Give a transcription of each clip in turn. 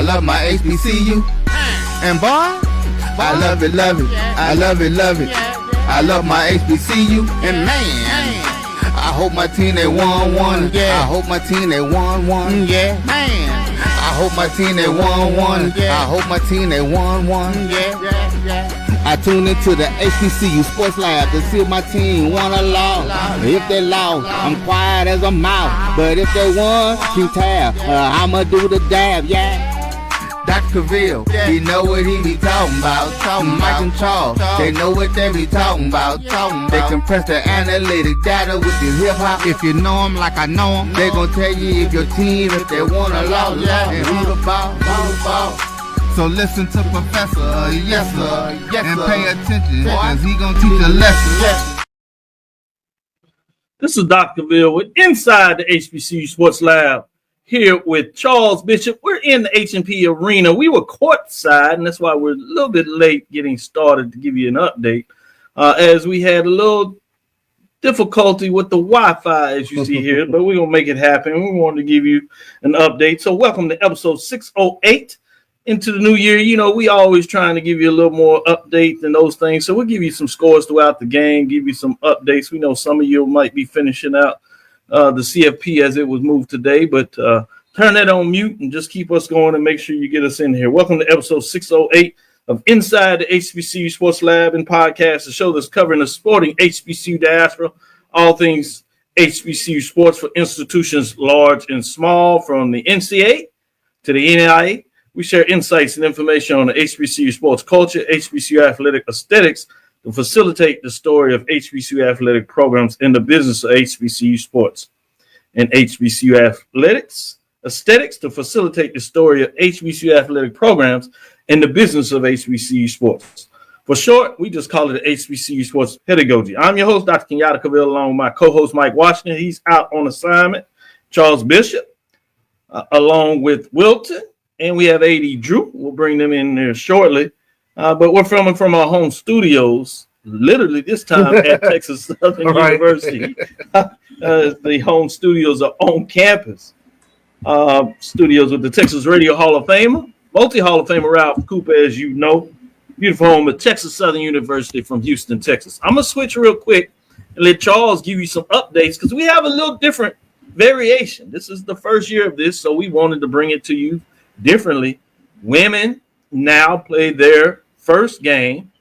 love my HBCU. And boy, I love it, love it. I love it, love it. I love my HBCU. And man, I hope my team they won one. I hope my team they won one. Yeah, man. I hope my team they won one. I hope my team they won one. I tune into the HBCU Sports Lab to see if my team won or lost. If they lost, I'm quiet as a mouse. But if they won, keep tab. I'ma do the dab, yeah. Dr. Cavil, he know what he be talking about. Mike and Charles, they know what they be talking about. They compress the analytic data with the hip hop. If you know them like I know them, they gon' tell you if your team, if they won or lost, and who the ball. So listen to Professor, yes sir, and pay attention, cause he gon' teach a lesson. This is Dr. Cavil with Inside the HBCU Sports Lab. Here with Charles Bishop. We're in the H&P Arena. We were courtside, and that's why we're a little bit late getting started to give you an update, as we had a little difficulty with the Wi-Fi, as you see here, but we're going to make it happen. We wanted to give you an update. So welcome to episode 608 into the new year. You know, we always trying to give you a little more update than those things. So we'll give you some scores throughout the game, give you some updates. We know some of you might be finishing out the CFP as it was moved today, but turn that on mute and just keep us going and make sure you get us in here. Welcome to episode 608 of Inside the HBCU Sports Lab and Podcast, the show that's covering the sporting HBCU diaspora, all things HBCU sports for institutions large and small, from the NCAA to the NAIA. We share insights and information on the HBCU sports culture, HBCU athletic aesthetics, to facilitate the story of HBCU athletic programs in the business of HBCU sports, and HBCU athletics aesthetics to facilitate the story of HBCU athletic programs in the business of HBCU sports. For short, we just call it the HBCU sports pedagogy. I'm your host, Dr. Kenyatta Cavil, along with my co-host, Mike Washington. He's out on assignment. Charles Bishop, along with Wilton, and we have AD Drew. We'll bring them in there shortly. But we're filming from our home studios, literally this time at Texas Southern University. The home studios are on campus. Studios with the Texas Radio Hall of Famer, multi-Hall of Famer Ralph Cooper, as you know. Beautiful home at Texas Southern University from Houston, Texas. I'm going to switch real quick and let Charles give you some updates because we have a little different variation. This is the first year of this, so we wanted to bring it to you differently. Women now play their first game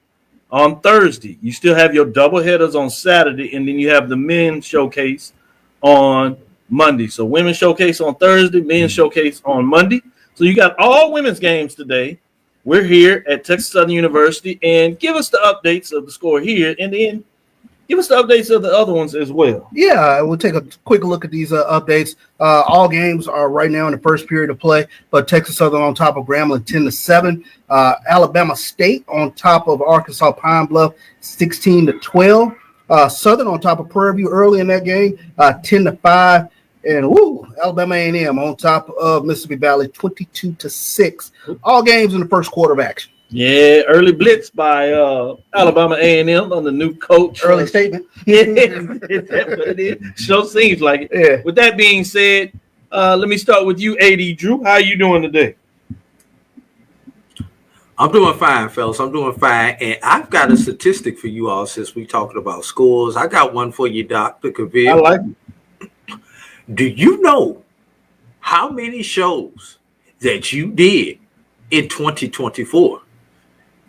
on Thursday. You still have your doubleheaders on Saturday, and then you have the men's showcase on Monday. So women's showcase on Thursday, men's showcase on Monday. So you got all women's games today. We're here at Texas Southern University, and give us the updates of the score here, and then give us the updates of the other ones as well. Yeah, we'll take a quick look at these updates. All games are right now in the first period of play, but Texas Southern on top of Grambling 10-7. Alabama State on top of Arkansas Pine Bluff 16-12. Southern on top of Prairie View early in that game 10-5. And Alabama A&M on top of Mississippi Valley 22-6. All games in the first quarter of action. Yeah, early blitz by Alabama A&M on the new coach. Early statement. Yeah, it sure seems like it. Yeah. With that being said, let me start with you, AD Drew. How are you doing today? I'm doing fine, fellas. I'm doing fine. And I've got a statistic for you all since we talking about scores. I got one for you, Dr. Cavil. I like it. Do you know how many shows that you did in 2024?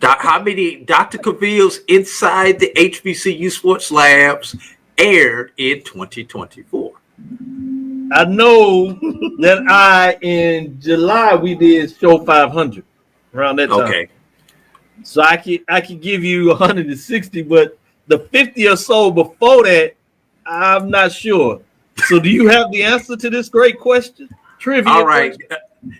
How many Dr. Cavil's Inside the HBCU Sports Labs aired in 2024? I know that in July, we did show 500 around that time. Okay. So I could give you 160, but the 50 or so before that, I'm not sure. So do you have the answer to this great question? Trivia. All right.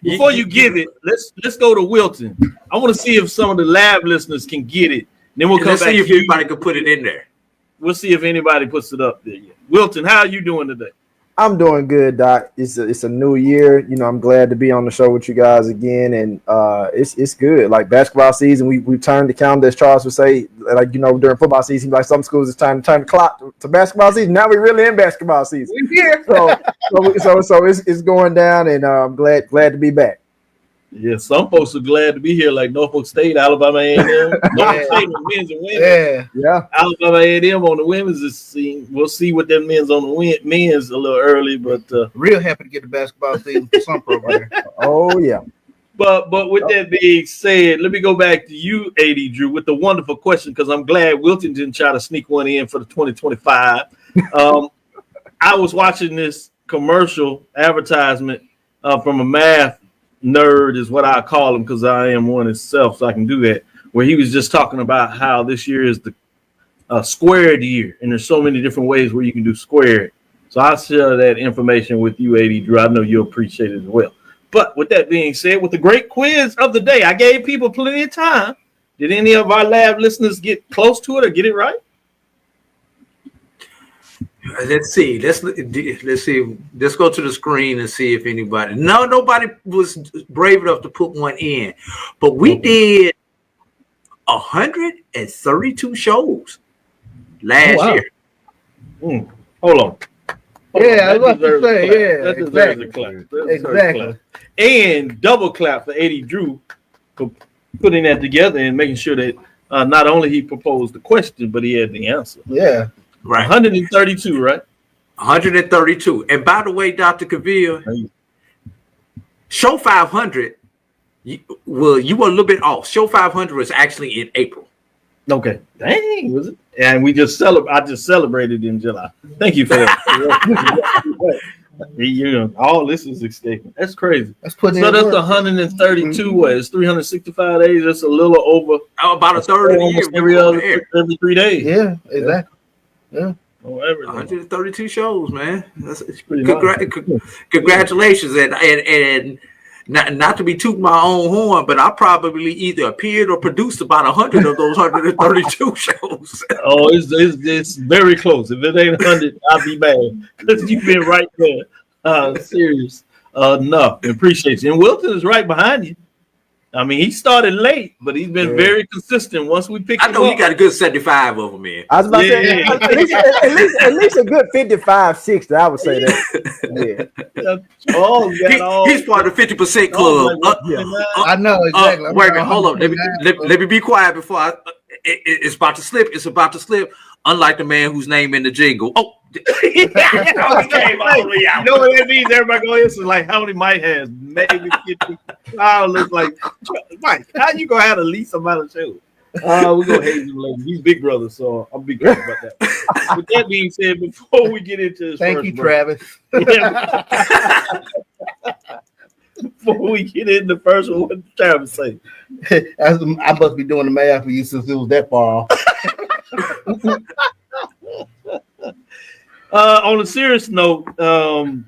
Before you give it, let's go to Wilton. I want to see if some of the lab listeners can get it. Then we'll come back. See if anybody can put it in there. We'll see if anybody puts it up there. Wilton, how are you doing today? I'm doing good, Doc. It's a new year. You know, I'm glad to be on the show with you guys again, and it's good. Like basketball season, we turned the calendar, as Charles would say, like, you know, during football season, like some schools, it's time to turn the clock to basketball season. Now we're really in basketball season. We're here. So it's going down, and I'm glad to be back. Yeah, some folks are glad to be here, like Norfolk State, Alabama A&M. Norfolk State on men's and women's. Yeah. Alabama A&M on the women's is seen. We'll see what that men's on the men's a little early, but Real happy to get the basketball season for some program. Oh yeah. But with that being said, let me go back to you, AD Drew, with the wonderful question, because I'm glad Wilton didn't try to sneak one in for the 2025. I was watching this commercial advertisement from a math nerd, is what I call him, because I am one itself, so I can do that, where he was just talking about how this year is the squared year, and there's so many different ways where you can do squared. So I'll share that information with you, AD Drew. I know you'll appreciate it as well. But with that being said, with the great quiz of the day, I gave people plenty of time. Did any of our lab listeners get close to it or get it right? Let's see. Let's see. Let's go to the screen and see if anybody. No, nobody was brave enough to put one in. But we did 132 shows last year. Hold on. Yeah, I was about to say, yeah, That deserves a clap. Exactly. And double clap for AD Drew for putting that together and making sure that not only he proposed the question, but he had the answer. Yeah. Right. 132, right? 132. And by the way, Dr. Cavil, show 500, you were a little bit off. Show 500 was actually in April. Okay. Dang, was it? And I just celebrated in July. Thank you for that. You know, all this is escaping. That's crazy. That's putting so in that's work. 132 ways, 365 days. That's a little over about a third of the year. Every 3 days. Yeah, exactly. Yeah. 132 shows, man. That's pretty congratulations, and not to be tooting my own horn, but I probably either appeared or produced about 100 of those 132 shows. Oh, it's very close. If it ain't 100, I'll be mad because you've been right there. Serious enough. Appreciate you. And Wilton is right behind you. I mean, he started late, but he's been very consistent. Once we pick him up, he got a good 75 of them in. I was about to say, at least a good 55, 60. I would say that. Yeah. He's part of the 50% club. I know exactly. Wait a minute, hold on. Let me be quiet before it's about to slip. It's about to slip. Unlike the man whose name in the jingle. Oh, you know what that means? Everybody go answer like how many Mike has? Maybe 50. Looks like Mike. How you gonna have the least amount of shows? We're gonna hate him later. He's big brother, so I'll be careful about that. With that being said, before we get into this, thank you, Travis. Before we get in the first one, what did Travis say? I must be doing the math for you since it was that far off. On a serious note,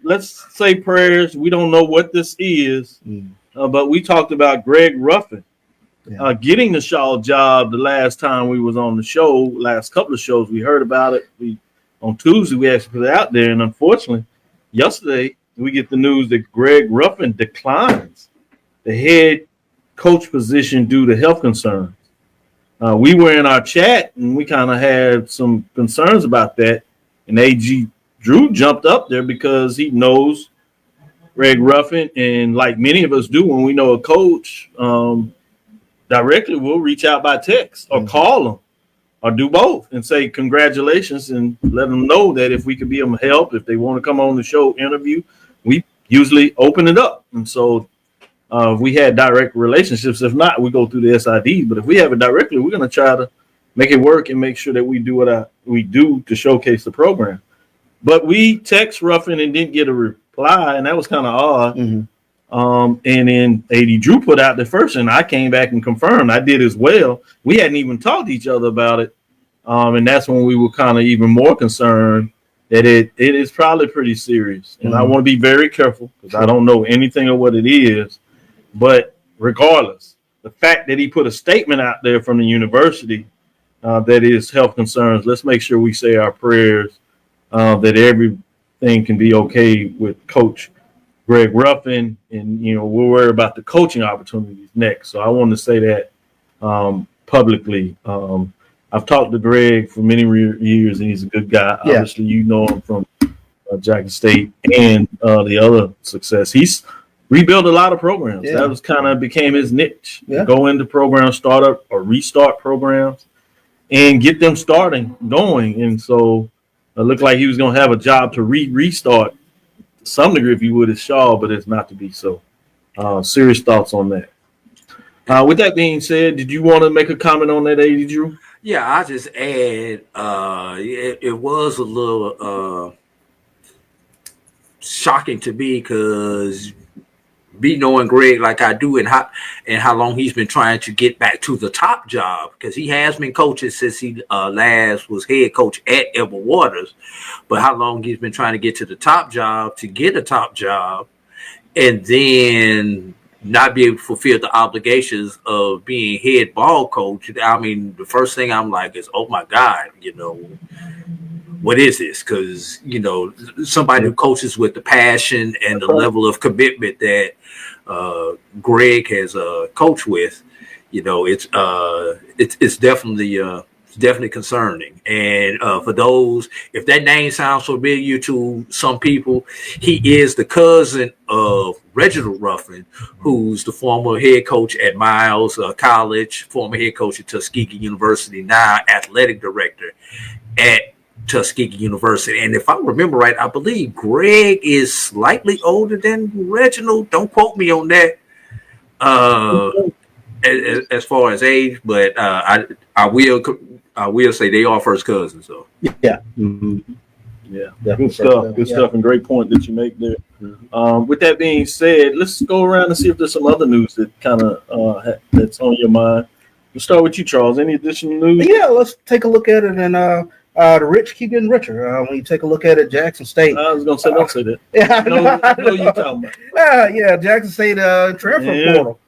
let's say prayers. We don't know what this is, but we talked about Gregg Ruffin getting the Shaw job the last time we was on the show. Last couple of shows we heard about it. On Tuesday we actually put it out there, and unfortunately, yesterday we get the news that Gregg Ruffin declines the head coach position due to health concerns. We were in our chat and we kind of had some concerns about that. And AG Drew jumped up there because he knows Gregg Ruffin. And like many of us do when we know a coach, directly we'll reach out by text or call them or do both and say congratulations and let them know that if we could be of help, if they want to come on the show interview, we usually open it up. And so we had direct relationships. If not, we go through the SID. But if we have it directly, we're going to try to make it work and make sure that we do what we do to showcase the program. But we text Ruffin and didn't get a reply, and that was kind of odd. And then AD Drew put out the first, and I came back and confirmed. I did as well. We hadn't even talked to each other about it. And that's when we were kind of even more concerned that it is probably pretty serious. And I want to be very careful because I don't know anything of what it is. But regardless, the fact that he put a statement out there from the university that is health concerns, let's make sure we say our prayers that everything can be okay with Coach Gregg Ruffin. And, we'll worry about the coaching opportunities next. So I want to say that publicly. I've talked to Gregg for many years, and he's a good guy. Yeah. Obviously, you know him from Jackson State and the other success. He's rebuild a lot of programs. Yeah. That was kind of became his niche. Yeah. Go into program startup or restart programs and get them going. And so it looked like he was going to have a job to restart to some degree, if you would, at Shaw, but it's not to be so. Serious thoughts on that. With that being said, did you want to make a comment on that, AD Drew? Yeah, I just add, it was a little shocking to me because me knowing Gregg like I do and how long he's been trying to get back to the top job, because he has been coaching since he last was head coach at Edward Waters, but how long he's been trying to get to the top job to get a top job and then not be able to fulfill the obligations of being head ball coach. I mean, the first thing I'm like is, oh my God, what is this? Because, somebody who coaches with the passion and the level of commitment that Gregg has coached with, it's definitely concerning. And for those, if that name sounds familiar to some people, he is the cousin of Reginald Ruffin, who's the former head coach at Miles College, former head coach at Tuskegee University, now athletic director at Tuskegee University. And if I remember right, I believe Gregg is slightly older than Reginald. Don't quote me on that as far as age, but I will say they are first cousins. So Yeah. Mm-hmm. Yeah, good stuff. Good stuff, and great point that you make there. With that being said, let's go around and see if there's some other news that kind of that's on your mind. We'll start with you, Charles. Any additional news? Yeah, let's take a look at it. And the rich keep getting richer. When you take a look at it, Jackson State. I was going to say, don't say that. Yeah, I know you're talking about. Yeah, Jackson State transfer portal.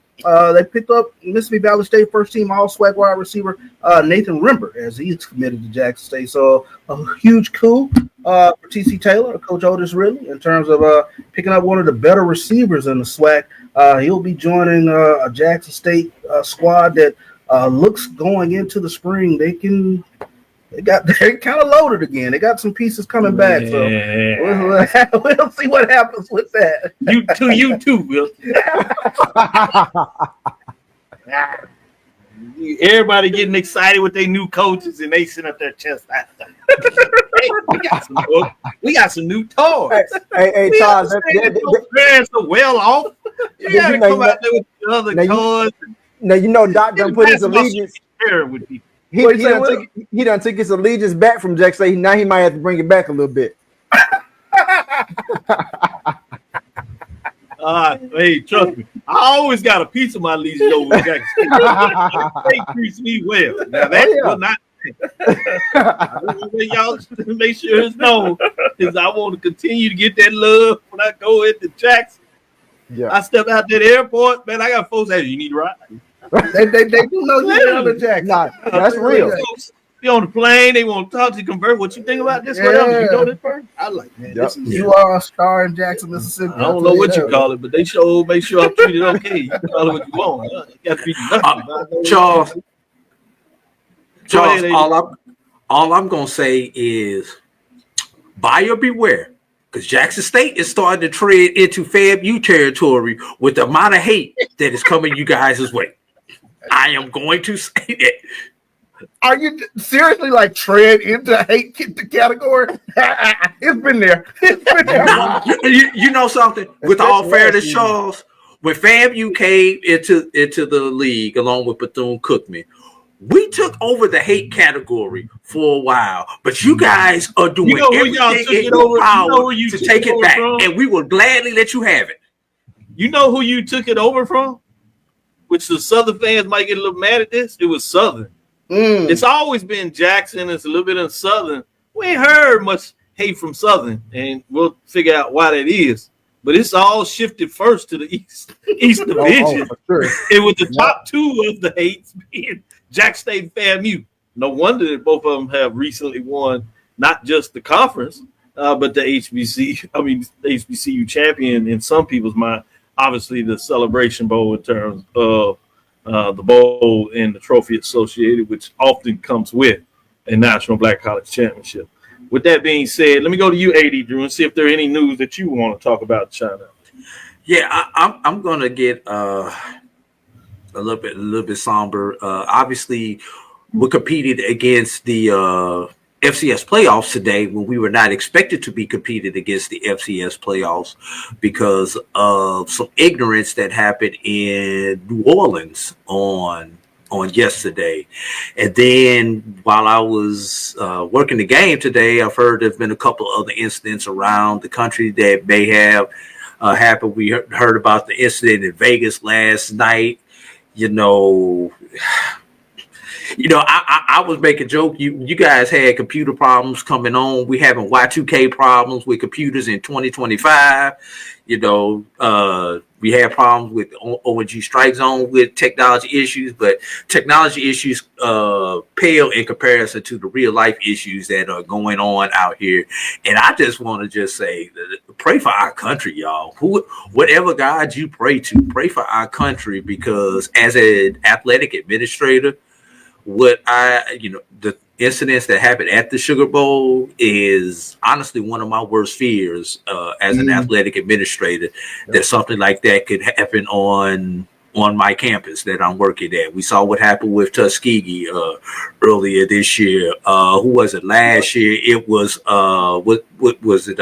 They picked up Mississippi Valley State first team all SWAC wide receiver Nathan Rimber as he's committed to Jackson State. So a huge coup for TC Taylor, Coach Otis Ridley, in terms of picking up one of the better receivers in the SWAC. He'll be joining a Jackson State squad that looks going into the spring. They're kind of loaded again. They got some pieces coming back. So we'll see what happens with that. You too, Will. Everybody getting excited with their new coaches, and they sitting up their chest out. We got some new toys. Hey, Charles, parents are well off. You gotta come out there with the other toys. Now Doc done put his allegiance. With people. He done took his allegiance back from Jackson State. Now he might have to bring it back a little bit. Hey, trust me. I always got a piece of my allegiance over Jackson State. They treats me well. Now that's not. I want y'all to make sure it's known, because I want to continue to get that love when I go into Jackson. Yeah. I step out that airport, man. I got folks that you need to ride. They do know you're on the Jackson. Nah, that's real. Be on the plane, they want to talk to you, convert. What you think about this? Whatever. You know this person? I like, man. Yep. You are a star in Jackson, Mississippi. I don't know what you call it, but they sure make sure I'm treated okay. You can call it what you want. You got to be nothing. Charles, all I'm gonna say is buyer beware, because Jackson State is starting to tread into FAMU territory with the amount of hate that is coming you guys' way. I am going to say that. Are you seriously like tread into hate category? It's been there. Nah, you know something? With all fairness, Charles, when FAMU came into the league along with Bethune-Cookman, we took over the hate category for a while, but you guys are doing everything in your power to take it back, and we will gladly let you have it. You know who you took it over from? Which the Southern fans might get a little mad at this. It was Southern. It's always been Jackson. It's a little bit of Southern. We ain't heard much hate from Southern, and we'll figure out why that is. But it's all shifted first to the East Division. For sure. It was the top two of the hates being Jackson State and FAMU. No wonder that both of them have recently won not just the conference, but the HBCU champion in some people's mind. Obviously, the Celebration Bowl in terms of the bowl and the trophy associated, which often comes with a National Black College Championship. With that being said, let me go to you, AD Drew, and see if there are any news that you want to talk about China. Yeah, I'm gonna get a little bit somber. Obviously, we competed against the FCS playoffs today when we were not expected to be competed against the FCS playoffs because of some ignorance that happened in New Orleans on yesterday. And then while I was working the game today, I've heard there's been a couple other incidents around the country that may have happened. We heard about the incident in Vegas last night. I was making a joke. You guys had computer problems coming on. We having Y2K problems with computers in 2025. We had problems with ONG Strike Zone with technology issues, but technology issues pale in comparison to the real life issues that are going on out here. And I just want to say, pray for our country, y'all. Whatever God you pray to, pray for our country, because as an athletic administrator, the incidents that happened at the Sugar Bowl is honestly one of my worst fears as an athletic administrator, that something like that could happen on my campus that I'm working at. We saw what happened with Tuskegee earlier this year. Who was it last year? It was what was it?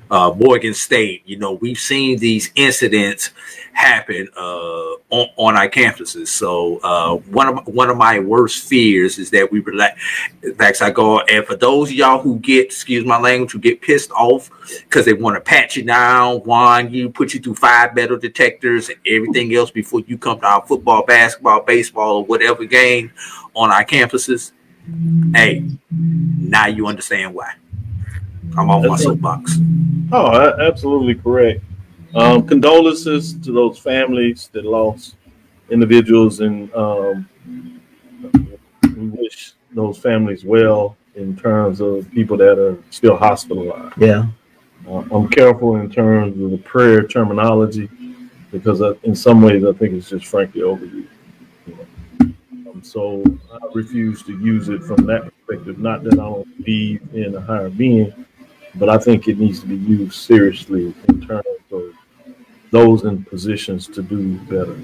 Morgan State. We've seen these incidents happen on our campuses. So one of my worst fears is that we relax. I go, and for those of y'all who get, excuse my language, who get pissed off because they want to pat you down, whine you, put you through 5 metal detectors and everything else before you come to our football, basketball, baseball, or whatever game on our campuses. Hey, now you understand why. I'm on my soapbox. Oh, absolutely correct. Condolences to those families that lost individuals, and we wish those families well in terms of people that are still hospitalized. Yeah. I'm careful in terms of the prayer terminology because in some ways I think it's just frankly overused. So I refuse to use it from that perspective. Not that I don't believe in a higher being, but I think it needs to be used seriously in terms of those in positions to do better.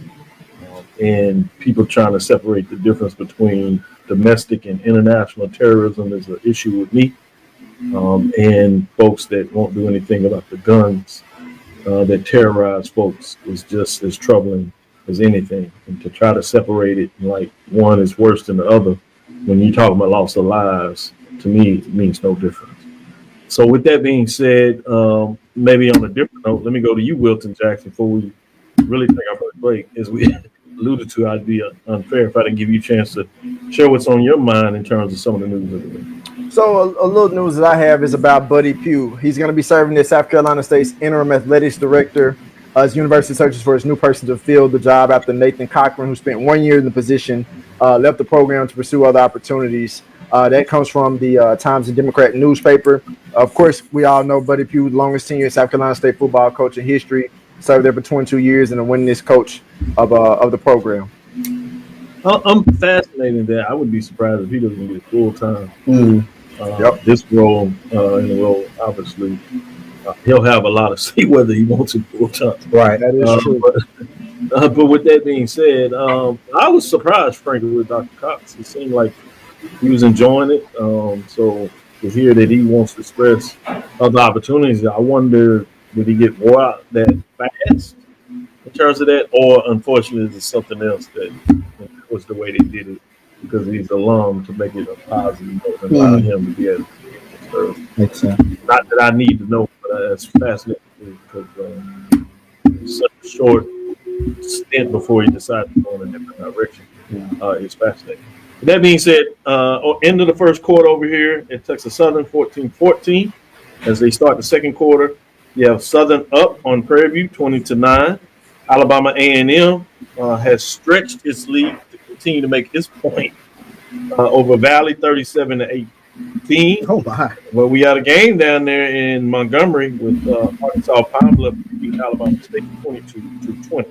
And people trying to separate the difference between domestic and international terrorism is an issue with me. And folks that won't do anything about the guns that terrorize folks is just as troubling as anything. And to try to separate it like one is worse than the other when you talk about loss of lives, to me, it means no difference. So with that being said, maybe on a different note, let me go to you, Wilton Jackson, before we really take our first break. As we alluded to, I'd be unfair if I didn't give you a chance to share what's on your mind in terms of some of the news of the week. So a little news that I have is about Buddy Pugh. He's going to be serving as South Carolina State's interim athletics director as university searches for his new person to fill the job after Nathan Cochran, who spent 1 year in the position, left the program to pursue other opportunities. That comes from the Times and Democrat newspaper. Of course, we all know Buddy Pugh, longest tenured South Carolina State football coach in history, served there for 22 years and a winningest coach of the program. I'm fascinated that I would be surprised if he doesn't get full time. This role in the role, obviously, he'll have a lot of say whether he wants it full time. Right, that is true. But with that being said, I was surprised, frankly, with Dr. Cox. It seemed like he was enjoying it. So to hear that he wants to express other opportunities, I wonder, would he get wore out that fast in terms of that, or unfortunately, is it something else that was the way they did it because he's alum to make it a positive note and allow him to be able to Makes sense. Not that I need to know, but it's fascinating because it's such a short stint before he decided to go in a different direction. It's fascinating. With that being said, end of the first quarter over here at Texas Southern, 14-14. As they start the second quarter, you have Southern up on Prairie View, 20-9. Alabama A&M has stretched its lead to continue to make its point over Valley, 37-18. Oh my! Well, we had a game down there in Montgomery with Arkansas Pine Bluff beating Alabama State 22-20.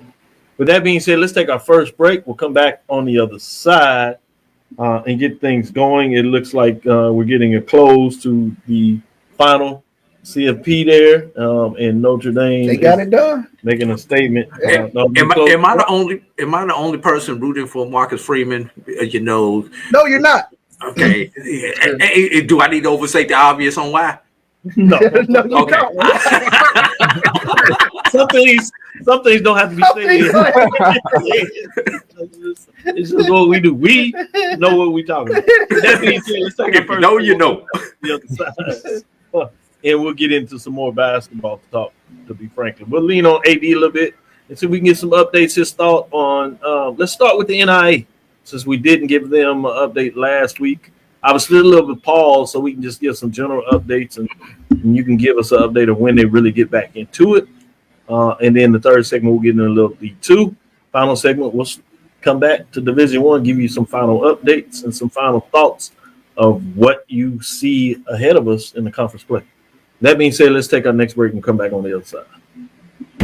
With that being said, let's take our first break. We'll come back on the other side and get things going. It looks like we're getting a close to the final CFP there, and Notre Dame. They got it done. Making a statement. Am I the only person rooting for Marcus Freeman? No, you're not. Okay. Do I need to overstate the obvious on why? No. No, you Okay. don't. Some things don't have to be stated. It's just what we do. We know what we're talking about. That being said, let's take If you know, you know. the other side. And we'll get into some more basketball talk, to be frank. We'll lean on AD a little bit and see if we can get some updates, his thought on let's start with the NIA, since we didn't give them an update last week. I was still a little bit paused, so we can just give some general updates, and you can give us an update of when they really get back into it. And then the third segment, we'll get into a little D2. Final segment, we'll come back to Division One, give you some final updates and some final thoughts of what you see ahead of us in the conference play. That being said, let's take our next break and come back on the other side.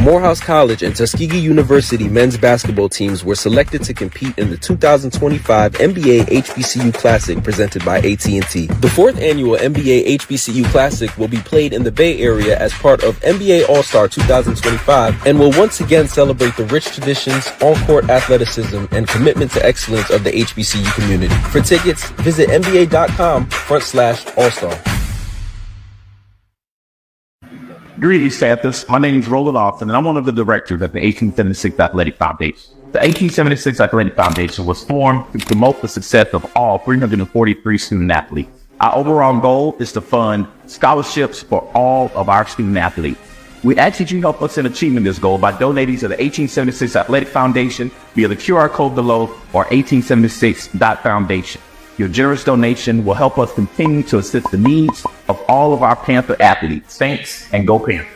Morehouse College and Tuskegee University men's basketball teams were selected to compete in the 2025 NBA HBCU Classic presented by AT&T. The fourth annual NBA HBCU Classic will be played in the Bay Area as part of NBA All-Star 2025 and will once again celebrate the rich traditions, on-court athleticism, and commitment to excellence of the HBCU community. For tickets, visit nba.com/all-star. Greetings, Panthers. My name is Roland Austin, and I'm one of the directors at the 1876 Athletic Foundation. The 1876 Athletic Foundation was formed to promote the success of all 343 student athletes. Our overall goal is to fund scholarships for all of our student athletes. We ask that you help us in achieving this goal by donating to the 1876 Athletic Foundation via the QR code below or 1876.foundation. Your generous donation will help us continue to assist the needs of all of our Panther athletes. Thanks, and go Panthers.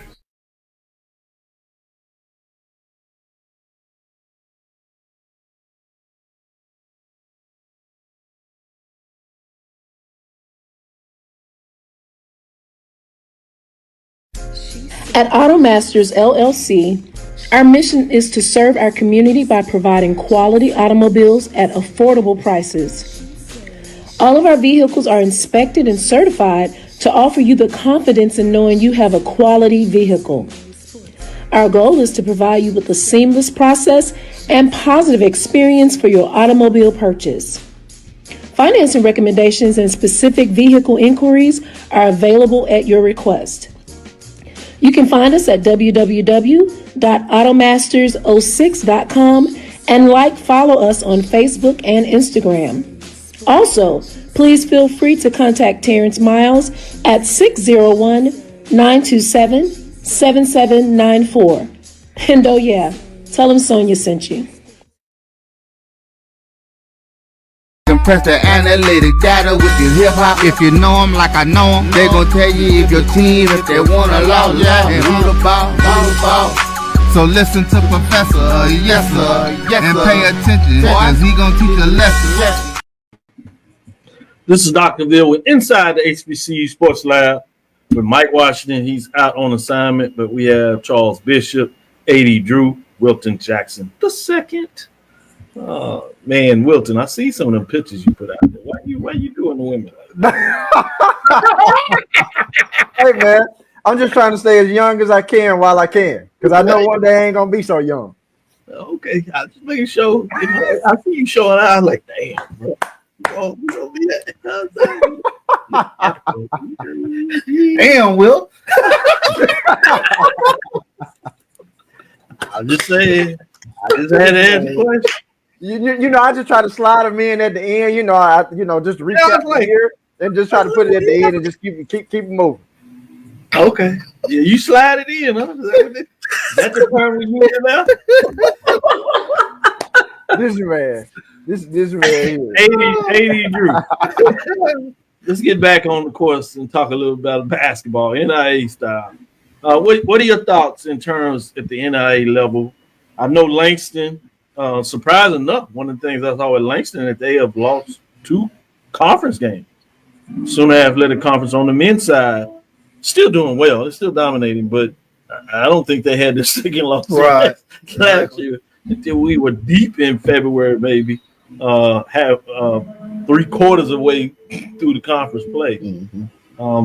At AutoMasters LLC, our mission is to serve our community by providing quality automobiles at affordable prices. All of our vehicles are inspected and certified to offer you the confidence in knowing you have a quality vehicle. Our goal is to provide you with a seamless process and positive experience for your automobile purchase. Financing recommendations and specific vehicle inquiries are available at your request. You can find us at www.automasters06.com and follow us on Facebook and Instagram. Also, please feel free to contact Terrence Miles at 601-927-7794. And oh yeah, tell him Sonia sent you. Compress the analytic data with your hip hop. If you know them like I know them, they gon' tell you if your team, if they wanna lose, and who the ball. So listen to Professor, yes sir, and pay attention, cause he gon' teach a lesson. This is Dr. Cavil with Inside the HBCU Sports Lab with Mike Washington. He's out on assignment, but we have Charles Bishop, A.D. Drew, Wilton Jackson the second. Man, Wilton, I see some of them pictures you put out there. Why you doing the women like that? Hey, man, I'm just trying to stay as young as I can while I can, because I know one day I ain't going to be so young. Okay, I just making sure. I see you showing out like, damn, bro. Oh, we gonna be that. Damn, Will. I'm just saying. I just had to ask the question. You know, I just try to slide them in at the end. Just recap here and just try to put it at the end and just keep it moving. Okay. Yeah, you slide it in, huh? That's the term we use now. This man. This man here. 80 Drew. Let's get back on the course and talk a little about basketball, NIA style. What are your thoughts in terms at the NIA level? I know Langston, surprising enough, one of the things I saw with Langston that they have lost 2 conference games. Sooner Athletic Conference on the men's side, still doing well. They're still dominating, but I don't think they had the second loss last year until we were deep in February, maybe. Have 3/4 of the way through the conference play.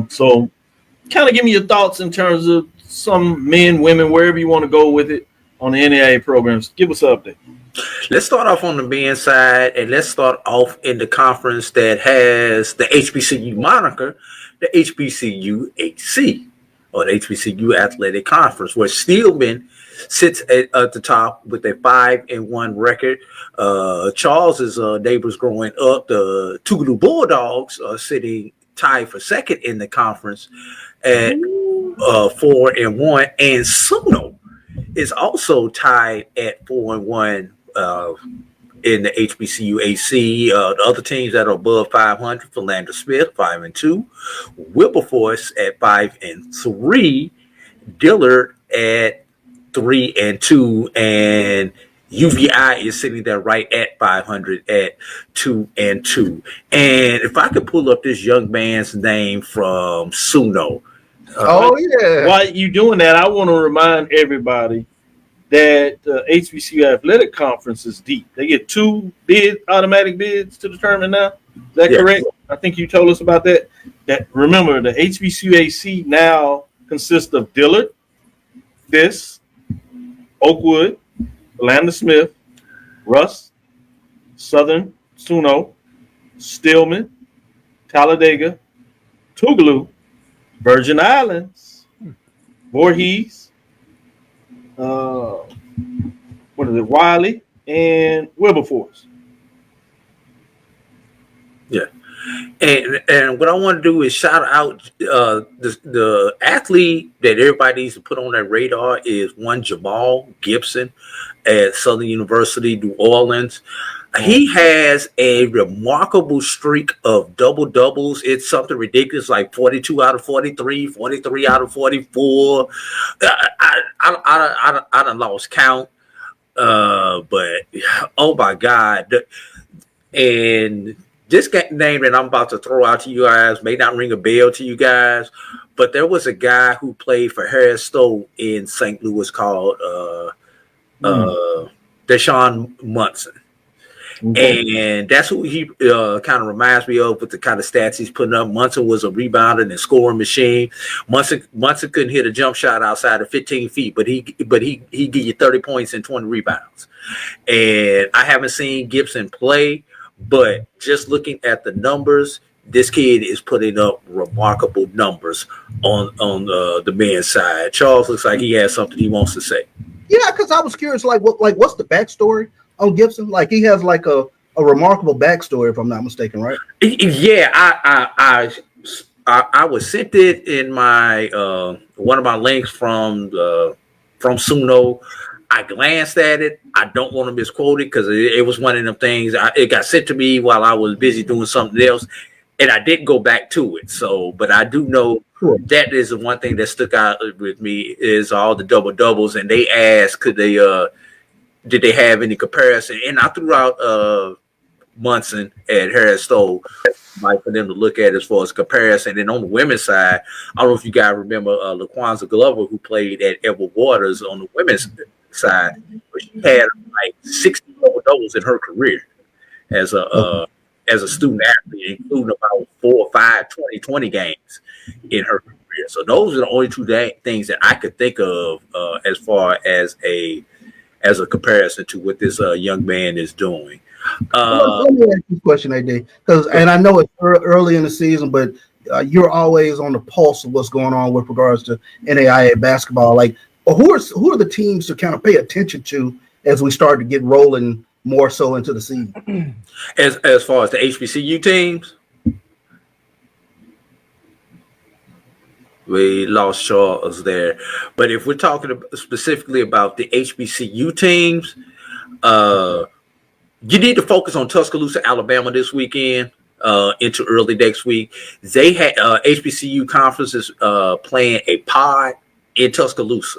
So kind of give me your thoughts in terms of some men, women, wherever you want to go with it on the NAIA programs. Give us an update. Let's start off on the men's side, and let's start off in the conference that has the HBCU moniker, the HBCU HC, or the HBCU Athletic Conference, where Steelman sits at the top with a 5-1 record. Charles's neighbors growing up, the Tougaloo Bulldogs, are sitting tied for second in the conference at 4-1, and Suno is also tied at 4-1 in the HBCU AC. The other teams that are above 500: Philander Smith 5-2, Wilberforce at 5-3, Dillard at 3-2, and UVI is sitting there right at 500 at 2-2. And if I could pull up this young man's name from Suno. While you doing that, I want to remind everybody that the HBCU Athletic Conference is deep. They get 2 automatic bids to the tournament now. Is that correct? I think you told us about that. Remember, the HBCU AC now consists of Dillard, Fisk, Oakwood, Philander Smith, Russ, Southern Suno, Stillman, Talladega, Tougaloo, Virgin Islands, Voorhees, Wiley, and Wilberforce. Yeah. And what I want to do is shout out the athlete that everybody needs to put on their radar is one Jamal Gibson at Southern University, New Orleans. He has a remarkable streak of double-doubles. It's something ridiculous, like 42 out of 43, 43 out of 44. I done lost count. But, oh, my God. And this name that I'm about to throw out to you guys may not ring a bell to you guys, but there was a guy who played for Harris Stowe in St. Louis called Deshaun Munson. And that's who he kind of reminds me of with the kind of stats he's putting up. Munson was a rebounder and scoring machine. Munson couldn't hit a jump shot outside of 15 feet, but he give you 30 points and 20 rebounds. And I haven't seen Gibson play, but just looking at the numbers, this kid is putting up remarkable numbers on the men's side. Charles looks like he has something he wants to say. Yeah, because I was curious, what's the backstory on Gibson? Like, he has like a remarkable backstory, if I'm not mistaken, right? Yeah, I was sent it in my one of my links from Suno. I glanced at it. I don't want to misquote it because it was one of them things. It got sent to me while I was busy doing something else, and I didn't go back to it. So, but I do know that is the one thing that stuck out with me is all the double doubles. And they asked, did they have any comparison? And I threw out Munson at Harris Stowe, like for them to look at as far as comparison. And on the women's side, I don't know if you guys remember LaQuanza Glover, who played at Edward Waters on the women's side, but she had like 60 double-doubles in her career as a student athlete, including about 4 or 5 20 games in her career. So those are the only 2 things that I could think of as far as a comparison to what this young man is doing. Let me ask you a question, AD, and I know it's early in the season, but you're always on the pulse of what's going on with regards to NAIA basketball. Like, who are the teams to kind of pay attention to as we start to get rolling more so into the season? As far as the HBCU teams, we lost Charles there. But if we're talking specifically about the HBCU teams, you need to focus on Tuscaloosa, Alabama this weekend into early next week. They had HBCU conferences playing a pod in Tuscaloosa.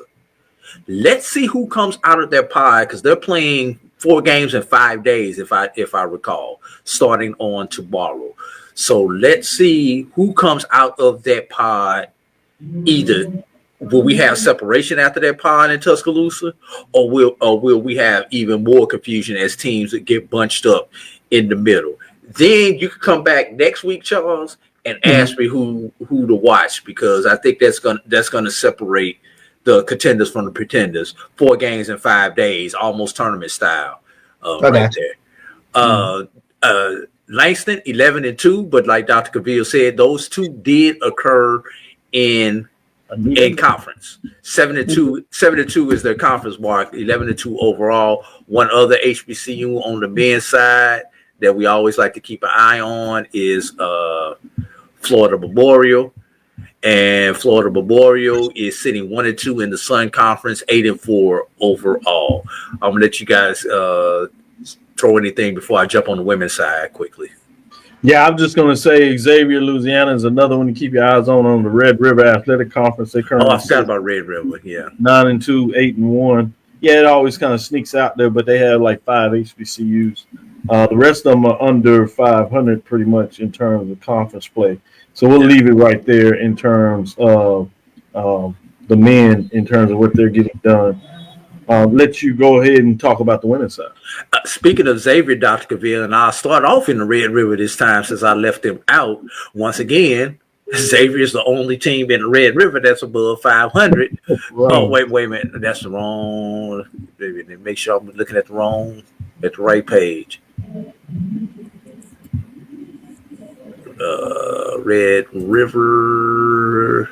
Let's see who comes out of their pod because they're playing 4 games in 5 days, if I recall, starting on tomorrow. So let's see who comes out of that pod. Either will we have separation after that pod in Tuscaloosa, or will we have even more confusion as teams that get bunched up in the middle? Then you can come back next week, Charles, and ask me who to watch, because I think that's gonna separate the contenders from the pretenders. 4 games in 5 days, almost tournament style, right there. Langston 11-2, but like Dr. Cavil said, those 2 did occur in conference. 7-2 is their conference mark. 11-2 overall. One other HBCU on the men's side that we always like to keep an eye on is Florida Memorial. And Florida Memorial is sitting 1-2 in the Sun Conference, 8-4 overall. I'm gonna let you guys throw anything before I jump on the women's side quickly. Yeah, I'm just gonna say Xavier, Louisiana is another one to keep your eyes on the Red River Athletic Conference. They currently I forgot about Red River. Yeah, 9-2, 8-1. Yeah, it always kind of sneaks out there, but they have like 5 HBCUs. The rest of them are under 500 pretty much in terms of conference play. So we'll leave it right there in terms of the men, in terms of what they're getting done. Let you go ahead and talk about the women's side. Speaking of Xavier, Dr. Cavil, and I'll start off in the Red River this time since I left them out. Once again, Xavier is the only team in the Red River that's above 500. Right. Oh, wait a minute. That's the wrong. Make sure I'm looking at the right page. Red River.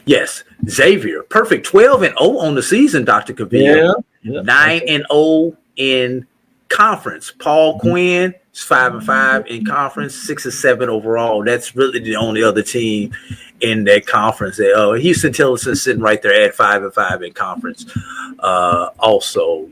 Yes, Xavier. Perfect. 12-0 on the season, Dr. Cavil. Yeah. 9-0 in conference. Paul Quinn is 5-5 in conference, 6-7 overall. That's really the only other team in that conference. Houston Tillerson sitting right there at 5-5 in conference. Also,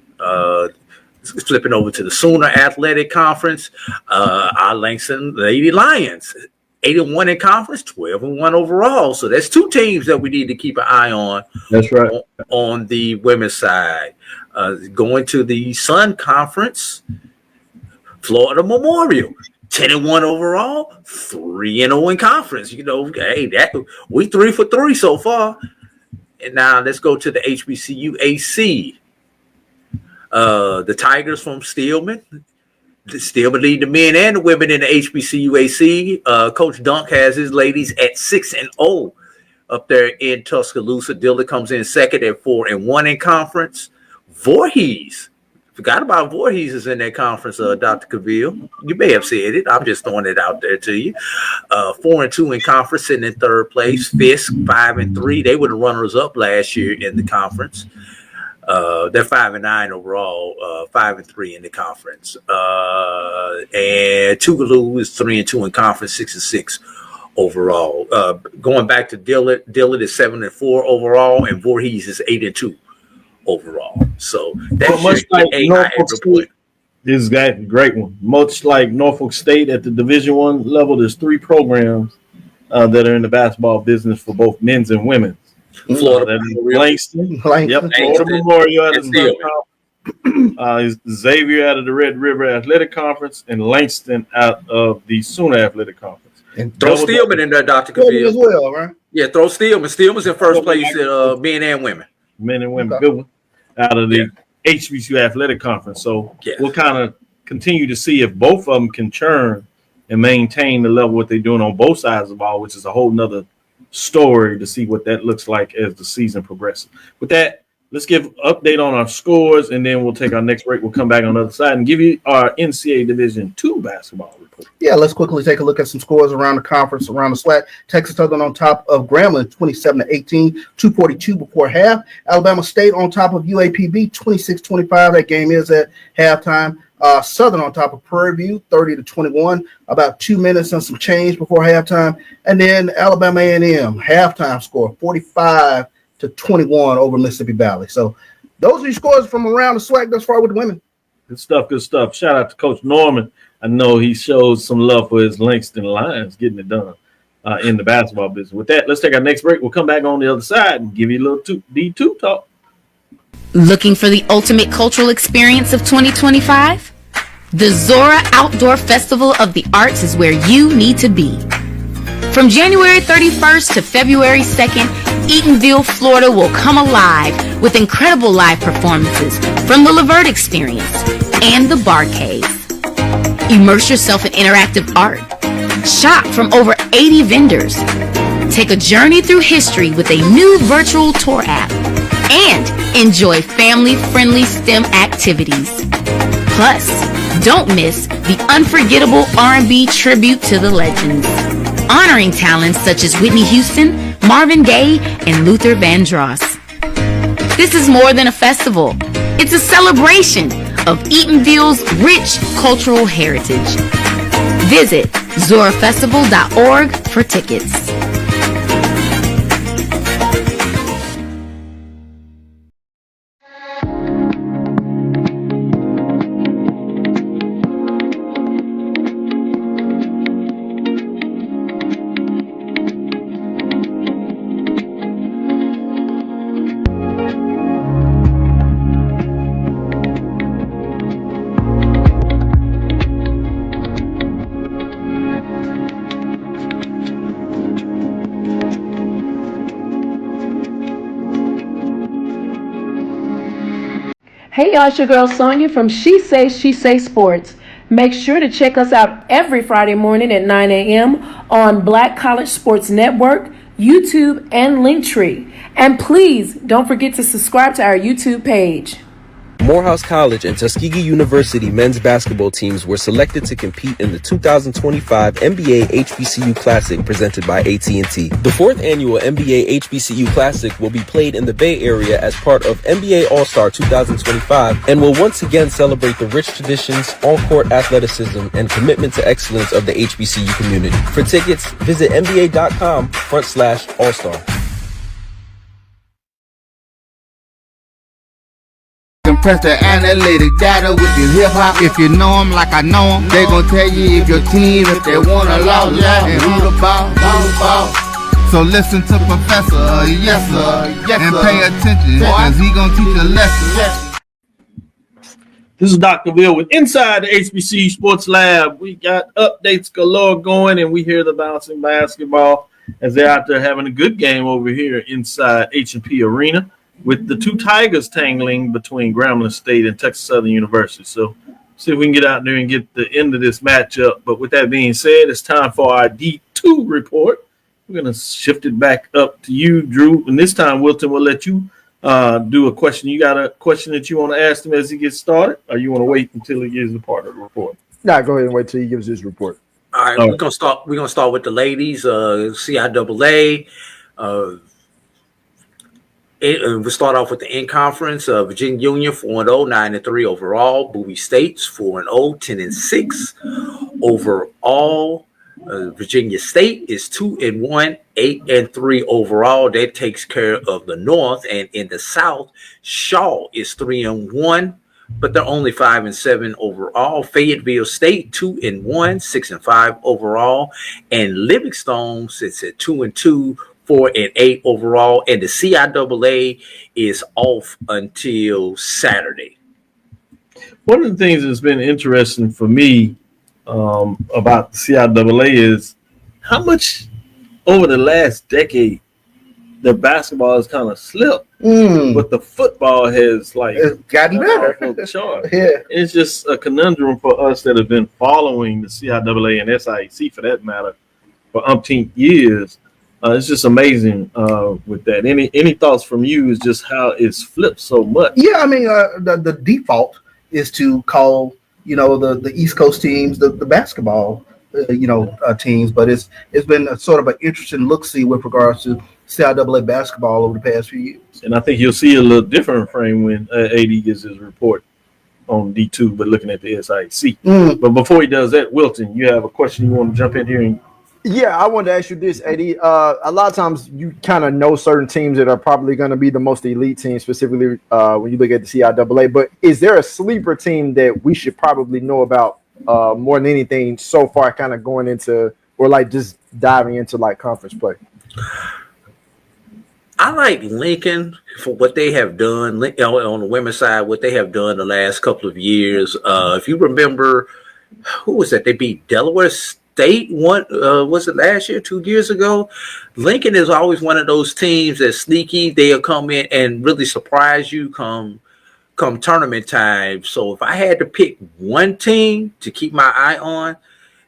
flipping over to the Sooner Athletic Conference, our Langston Lady Lions, 8-1 in conference, 12-1 overall. So that's 2 teams that we need to keep an eye on. That's right. On the women's side. Going to the Sun Conference, Florida Memorial, 10-1 overall, 3-0 in conference. You know, hey, we 3 for 3 so far. And now let's go to the HBCU AC. The Tigers from Steelman. Steelman lead the men and the women in the HBCU AC. Coach Dunk has his ladies at 6-0 up there in Tuscaloosa. Dillard comes in second at 4-1 in conference. Voorhees. Forgot about Voorhees is in that conference, Dr. Cavil. You may have said it. I'm just throwing it out there to you. 4-2 in conference, sitting in third place. Fisk, 5-3. They were the runners-up last year in the conference. They're 5-9 overall, 5-3 in the conference. And Tougaloo is 3-2 in conference, 6-6 overall. Going back to Dillard is 7-4 overall, and Voorhees is 8-2 overall. So that's much like Norfolk State. This is a great one. Much like Norfolk State at the Division I level, there's 3 programs that are in the basketball business for both men's and women's. Florida Langston. Yep. Florida Memorial out of the Xavier out of the Red River Athletic Conference, and Langston out of the Sooner Athletic Conference. And throw Steelman in there, Dr. Cavil. As well, right? Yeah, throw Steelman. Steelman's in first place in men and women. Men and women, good one. Out of the HBCU Athletic Conference. So we'll kind of continue to see if both of them can churn and maintain the level what they're doing on both sides of the ball, which is a whole nother story to see what that looks like as the season progresses. With that, let's give an update on our scores, and then we'll take our next break. We'll come back on the other side and give you our NCAA Division II basketball report. Yeah, let's quickly take a look at some scores around the conference, around the SWAC. Texas Southern on top of Grambling, 27-18, 2:42 before half. Alabama State on top of UAPB, 26-25. That game is at halftime. Southern on top of Prairie View, 30-21, about 2 minutes and some change before halftime. And then Alabama A&M, halftime score, 45-21 over Mississippi Valley. So those are your scores from around the SWAC thus far with the women. Good stuff, good stuff. Shout out to Coach Norman. I know he shows some love for his Langston Lions getting it done in the basketball business. With that, let's take our next break. We'll come back on the other side and give you a little D2 talk. Looking for the ultimate cultural experience of 2025? The Zora Outdoor Festival of the Arts is where you need to be. From January 31st to February 2nd, Eatonville, Florida will come alive with incredible live performances from the Levert Experience and the Bar Cave. Immerse yourself in interactive art, Shop from over 80 vendors. Take a journey through history with a new virtual tour app. And enjoy family-friendly STEM activities. Plus, don't miss the unforgettable R&B tribute to the legends, honoring talents such as Whitney Houston, Marvin Gaye, and Luther Vandross. This is more than a festival. It's a celebration of Eatonville's rich cultural heritage. Visit zorafestival.org for tickets. Hey y'all, it's your girl Sonia from She Say Sports. Make sure to check us out every Friday morning at 9 a.m. on Black College Sports Network, YouTube, and Linktree. And please don't forget to subscribe to our YouTube page. Morehouse College and Tuskegee University men's basketball teams were selected to compete in the 2025 NBA HBCU Classic presented by AT&T. The fourth annual NBA HBCU Classic will be played in the Bay Area as part of NBA All-Star 2025 and will once again celebrate the rich traditions, on-court athleticism, and commitment to excellence of the HBCU community. For tickets, visit nba.com/all-star. Compress the analytic data with your hip hop. If you know them like I know them, they gon' tell you if your team, if they wanna lose, and who the ball. So listen to Professor, yes sir, and pay attention, cause he gon' teach a lesson. This is Dr. Bill with Inside the HBCU Sports Lab. We got updates galore going, and we hear the bouncing basketball as they're out there having a good game over here inside H&P Arena, with the two Tigers tangling between Grambling State and Texas Southern University. So see if we can get out there and get the end of this matchup. But with that being said, it's time for our D2 report. We're going to shift it back up to you, Drew. And this time, Wilton, we'll let you do a question. You got a question that you want to ask him as he gets started, or you want to wait until he gives the part of the report? Nah, go ahead and wait till he gives his report. All right, we're gonna start with the ladies. CIAA. We'll start off with the in-conference. Virginia Union 4-0, 9-3 overall. Bowie State's 4-0, 10-6 overall. Virginia State is 2-1, 8-3 overall. That takes care of the North. And in the South, Shaw is 3-1, but they're only 5-7 overall. Fayetteville State 2-1, 6-5 overall. And Livingstone sits at 2-2. 4-8 overall, and the CIAA is off until Saturday. One of the things that's been interesting for me about the CIAA is how much over the last decade the basketball has kind of slipped, but the football has it's gotten better. Yeah, it's just a conundrum for us that have been following the CIAA and SIAC for that matter for umpteen years. It's just amazing with that. Any thoughts from you is just how it's flipped so much? Yeah, I mean, the default is to call, the East Coast teams the basketball, teams. But it's been a sort of an interesting look-see with regards to CIAA basketball over the past few years. And I think you'll see a little different frame when AD gives his report on D2, but looking at the SIAC. But before he does that, Wilton, you have a question you want to jump in here and Yeah, I wanted to ask you this, Eddie. A lot of times you kind of know certain teams that are probably going to be the most elite teams, specifically when you look at the CIAA. But is there a sleeper team that we should probably know about more than anything so far, kind of going into or just diving into conference play? I like Lincoln for what they have done on the women's side, what they have done the last couple of years. If you remember, who was that? They beat Delaware State was it last year, 2 years ago? Lincoln is always one of those teams that's sneaky. They'll come in and really surprise you come tournament time. So if I had to pick one team to keep my eye on,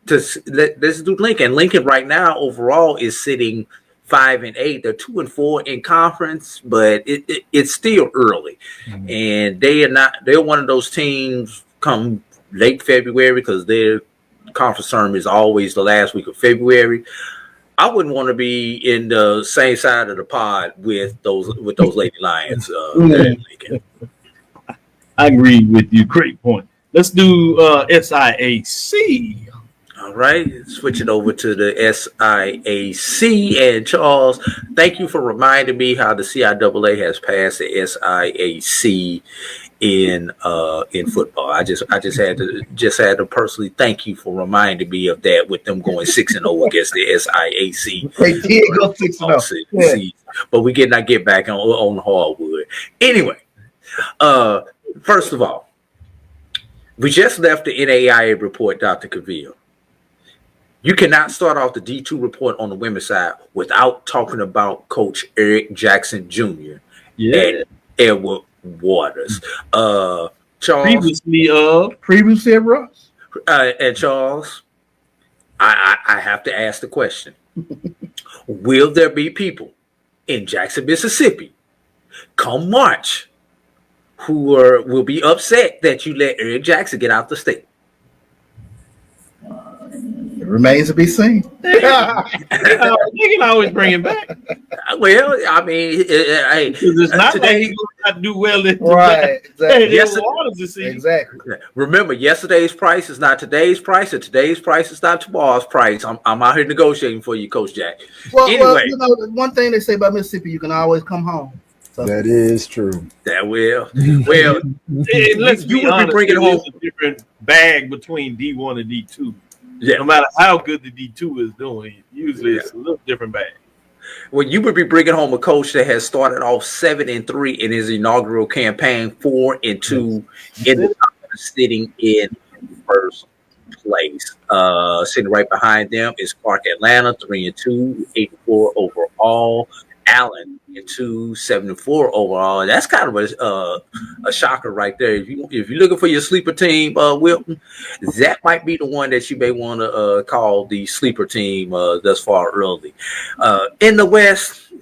let's do Lincoln. Lincoln right now overall is sitting 5-8. They're 2-4 in conference, but it's still early, and they're one of those teams come late February because their conference term is always the last week of February. I wouldn't want to be in the same side of the pod with those Lady Lions. I agree with you. Great point. Let's do SIAC. All right, switching over to the SIAC. And Charles, thank you for reminding me how the CIAA has passed the SIAC in football. I just had to personally thank you for reminding me of that with them going 6-0 against the SIAC. They did go 6-0. Yeah. But we get back on hardwood. Anyway, first of all, we just left the NAIA report, Dr. Cavil. You cannot start off the D2 report on the women's side without talking about Coach Eric Jackson Jr. and Edward Waters. Charles, previously at Russ. And Charles, I have to ask the question: will there be people in Jackson, Mississippi, come March, who will be upset that you let Eric Jackson get out the state? It remains to be seen. You can always bring him back. Well, I mean, it's not that he's going to do well. Right. Exactly. Exactly. Remember, yesterday's price is not today's price, and today's price is not tomorrow's price. I'm out here negotiating for you, Coach Jack. Well, anyway, one thing they say about Mississippi, you can always come home. So. That is true. That will. Let's you would be bringing home a different bag between D1 and D2. Yeah. No matter how good the D2 is doing, usually it's a little different bag. Well, you would be bringing home a coach that has started off 7-3 in his inaugural campaign, 4-2 in the sitting in first place. Sitting right behind them is Clark Atlanta, 3-2, 8-4 overall. Allen 7-4 overall. And that's kind of a shocker right there. If you're looking for your sleeper team, Wilton, that might be the one that you may want to call the sleeper team thus far early. In the West,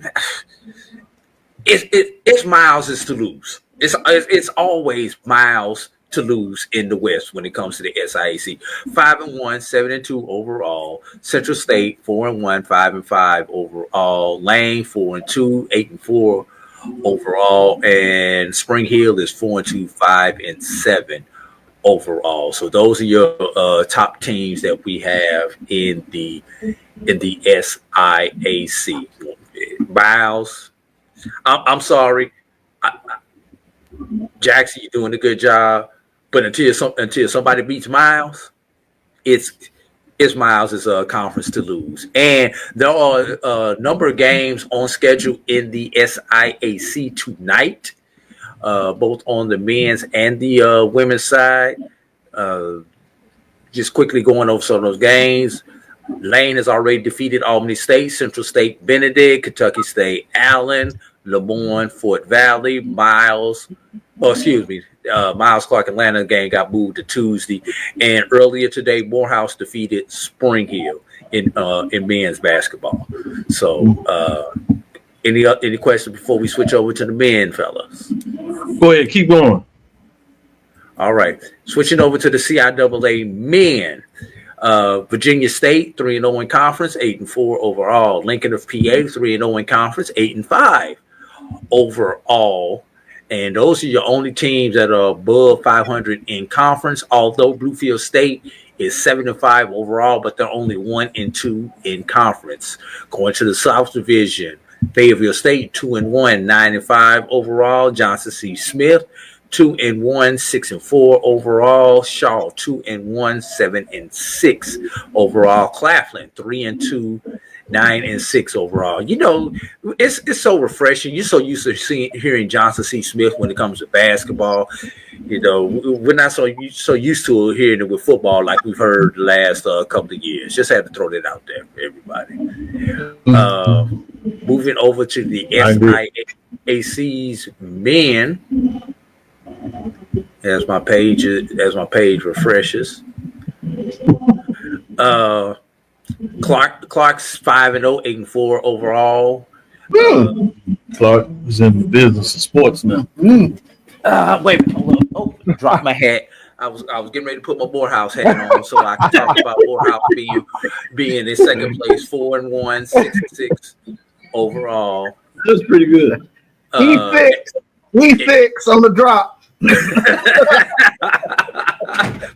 it's miles is to lose. It's always miles to lose in the West when it comes to the SIAC. 5-1, 7-2 overall. Central State 4-1, 5-5 overall. Lane 4-2, 8-4 overall, and Spring Hill is 4-2, 5-7 overall. So those are your top teams that we have in the SIAC. Miles, I'm sorry, Jackson, you're doing a good job. But until somebody beats Miles, it's Miles' conference to lose. And there are a number of games on schedule in the SIAC tonight, both on the men's and the women's side. Just quickly going over some of those games. Lane has already defeated Albany State, Central State, Benedict, Kentucky State, Allen, LeMoyne, Fort Valley, Miles Clark Atlanta game got moved to Tuesday, and earlier today, Morehouse defeated Spring Hill in men's basketball. So, any questions before we switch over to the men, fellas? Go ahead, keep going. All right, switching over to the CIAA men. Virginia State 3-0 in conference, 8-4 overall. Lincoln of PA 3-0 in conference, 8-5 overall. And those are your only teams that are above 500 in conference, although Bluefield State is 7-5 overall, but they're only 1-2 in conference. Going to the South Division, Fayetteville State 2-1, 9-5 overall. Johnson C. Smith 2-1, 6-4 overall. Shaw 2-1, 7-6 overall. Claflin 3-2, 9-6 overall. You know, it's so refreshing. You're so used to hearing Johnson C. Smith when it comes to basketball. You know, we're not so used to hearing it with football like we've heard the last couple of years. Just had to throw that out there for everybody. Moving over to the SIAC's men. As my page refreshes. Clark's 5-0, 8-4 overall. Clark is in the business of sports now. Wait a minute, hold up. Oh, dropped my hat. I was getting ready to put my Morehouse hat on so I can talk about Morehouse being in second place, 4-1, 6-6 overall. That's pretty good. We fix on the drop.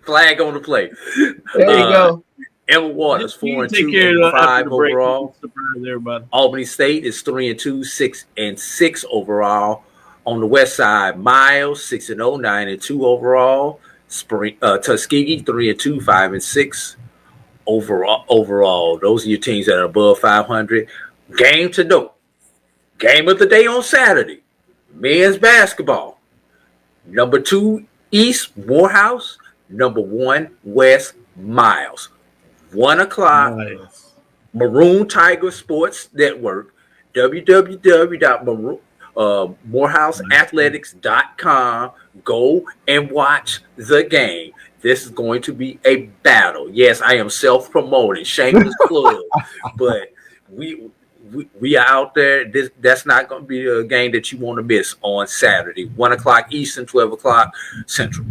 Flag on the play. There you go. Emma Waters, 4-2, 5 overall. Albany State is 3-2, 6-6 overall. On the west side, Miles 6-0, 9-2 overall. Tuskegee 3-2, 5-6 overall. Those are your teams that are above 500. Game to note. Game of the day on Saturday. Men's basketball. Number 2 East Morehouse. Number 1 West Miles. 1 o'clock. Nice. Maroon Tiger Sports Network. www.morehouseathletics.com. Go and watch the game. This is going to be a battle. Yes, I am self-promoting, shameless plug, but we are out there. That's not going to be a game that you want to miss on Saturday. 1 o'clock Eastern, 12 o'clock Central.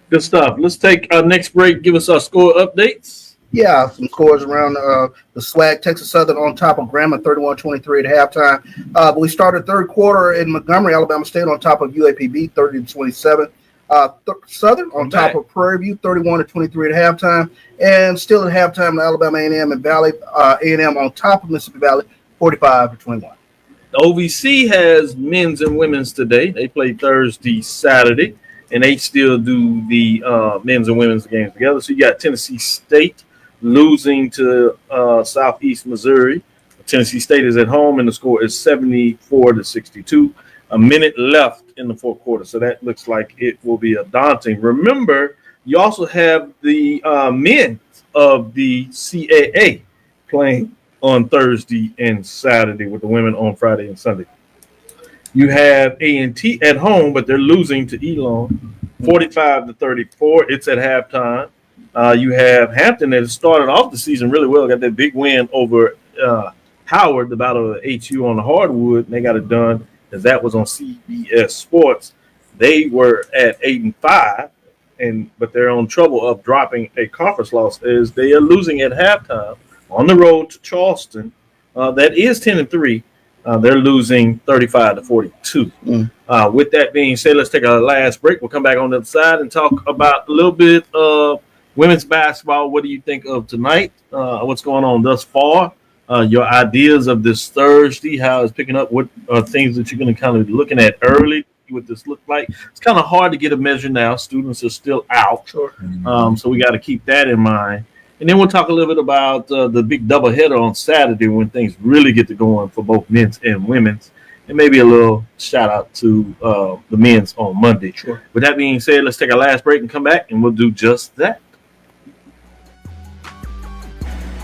Good stuff. Let's take our next break. Give us our score updates. Yeah, some scores around the SWAC. Texas Southern on top of Grambling, 31-23 at halftime. But we started third quarter in Montgomery, Alabama State on top of UAPB, 30-27. Southern on top of Prairie View, 31-23 at halftime. And still at halftime, Alabama A&M and Valley, A&M on top of Mississippi Valley, 45-21. The OVC has men's and women's today. They play Thursday, Saturday, and they still do the men's and women's games together. So you got Tennessee State losing to Southeast Missouri. Tennessee State is at home, and the score is 74-62. A minute left in the fourth quarter, so that looks like it will be a daunting. Remember, you also have the men of the CAA playing on Thursday and Saturday, with the women on Friday and Sunday. You have A&T at home, but they're losing to Elon, 45-34. It's at halftime. You have Hampton that started off the season really well, got that big win over Howard, the Battle of HU on the hardwood, and they got it done, as that was on CBS Sports. They were at 8-5, but they're on trouble of dropping a conference loss, as they are losing at halftime on the road to Charleston. That is 10-3. They're losing 35-42. With that being said, let's take our last break. We'll come back on the other side and talk about a little bit of women's basketball. What do you think of tonight? What's going on thus far? Your ideas of this Thursday, how it's picking up, what are things that you're going to kind of be looking at early, what this look like. It's kind of hard to get a measure now. Students are still out. Sure. So we got to keep that in mind. And then we'll talk a little bit about the big doubleheader on Saturday, when things really get to going for both men's and women's. And maybe a little shout out to the men's on Monday. Sure. With that being said, let's take our last break and come back, and we'll do just that.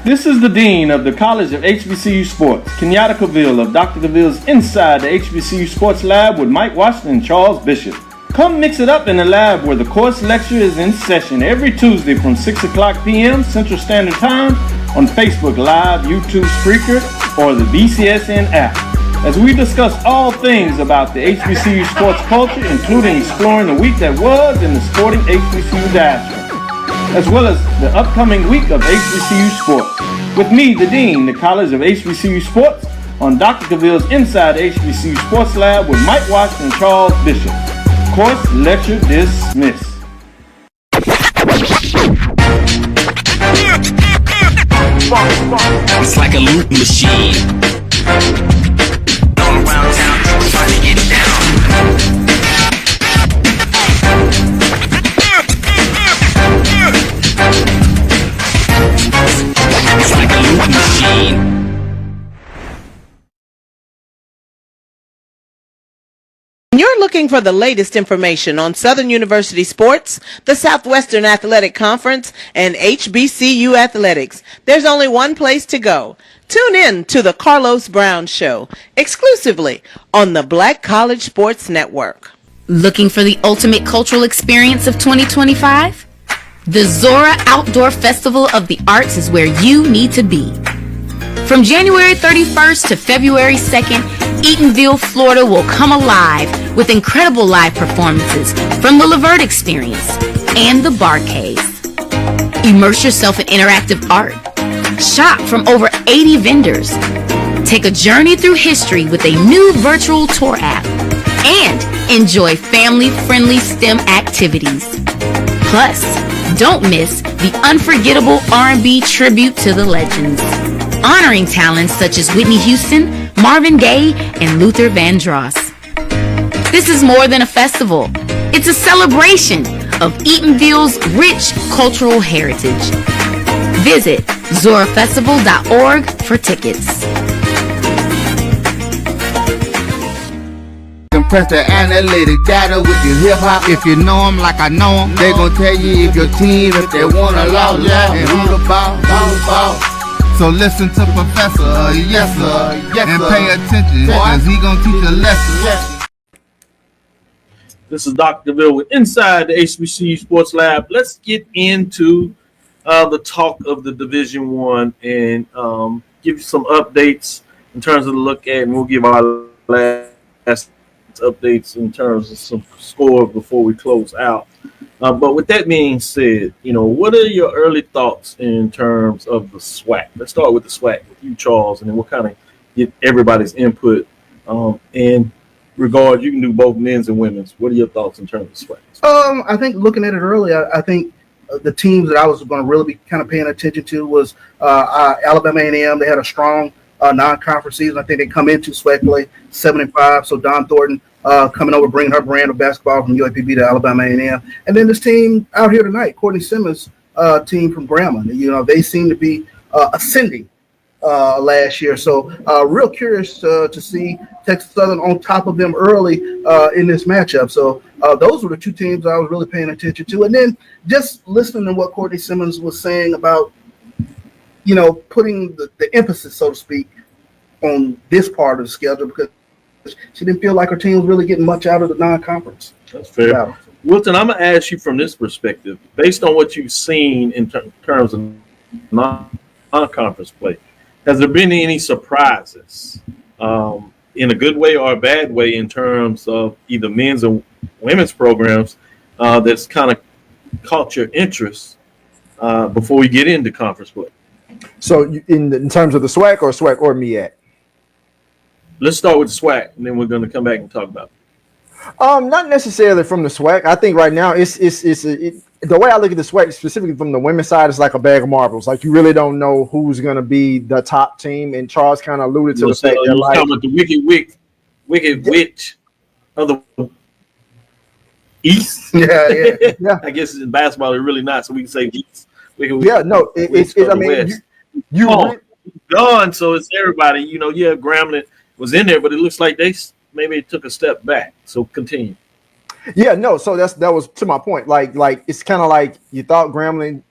This is the Dean of the College of HBCU Sports, Kenyatta Cavil of Dr. Cavil's Inside the HBCU Sports Lab with Mike Washington and Charles Bishop. Come mix it up in the lab, where the course lecture is in session every Tuesday from 6 o'clock p.m. Central Standard Time on Facebook Live, YouTube Spreaker, or the BCSN app, as we discuss all things about the HBCU sports culture, including exploring the week that was in the sporting HBCU diaspora, as well as the upcoming week of HBCU sports. With me, the Dean, the College of HBCU Sports, on Dr. Cavil's Inside the HBCU Sports Lab with Mike Washington and Charles Bishop. Course lecture dismissed. It's like a loop machine. All around town, people trying to get down. It's like a loop machine. You're looking for the latest information on Southern University sports, the Southwestern Athletic Conference, and HBCU athletics. There's only one place to go. Tune in to the Carlos Brown Show, exclusively on the Black College Sports Network. Looking for the ultimate cultural experience of 2025? The Zora Outdoor Festival of the Arts is where you need to be. From January 31st to February 2nd, Eatonville, Florida will come alive with incredible live performances from the Levert Experience and the Bar Cave. Immerse yourself in interactive art. Shop from over 80 vendors. Take a journey through history with a new virtual tour app. And enjoy family-friendly STEM activities. Plus, don't miss the unforgettable R&B tribute to the legends, honoring talents such as Whitney Houston, Marvin Gaye, and Luther Vandross. This is more than a festival. It's a celebration of Eatonville's rich cultural heritage. Visit zorafestival.org for tickets. Compress the analytic data with your hip hop. If you know them like I know them, they gon' tell you if your team, if they wanna lose, and who the ball. So listen to Professor, yes sir, and pay attention, cause he gon' teach a lesson. This is Dr. Cavil with Inside the HBCU Sports Lab. Let's get into the talk of the Division One and give you some updates in terms of the look at, and we'll give our last updates in terms of some score before we close out. But with that being said, what are your early thoughts in terms of the SWAC? Let's start with the SWAC with you, Charles, and then we'll kind of get everybody's input. And regard, you can do both men's and women's. What are your thoughts in terms of SWAC? I think looking at it earlier, I think the teams that I was going to really be kind of paying attention to was Alabama A&M. They had a strong non-conference season. I think they come into SWAC play 7-5. So Don Thornton coming over, bringing her brand of basketball from UAPB to Alabama A&M. And then this team out here tonight, Courtney Simmons' team from Grambling. They seem to be ascending last year. So real curious to see Texas Southern on top of them early in this matchup. So those were the two teams I was really paying attention to. And then just listening to what Courtney Simmons was saying about, putting the emphasis, so to speak, on this part of the schedule, because she didn't feel like her team was really getting much out of the non-conference. That's fair. Yeah. Wilton, I'm going to ask you from this perspective, based on what you've seen in terms of non-conference play, has there been any surprises in a good way or a bad way in terms of either men's or women's programs that's kind of caught your interest before we get into conference play? So in terms of the SWAC or MEAC? Let's start with the SWAC, and then we're going to come back and talk about it. Not necessarily from the SWAC. I think right now it's the way I look at the SWAC specifically from the women's side is like a bag of marbles. Like you really don't know who's going to be the top team. And Charles kind of alluded to the fact that like talking about the wicked witch of the East. Yeah. I guess in basketball it's really not, so we can say East. It's I mean you gone, so it's everybody. Grambling was in there, but it looks like they maybe took a step back. So continue. Yeah, no. So that was to my point. Like it's kind of like you thought Grambling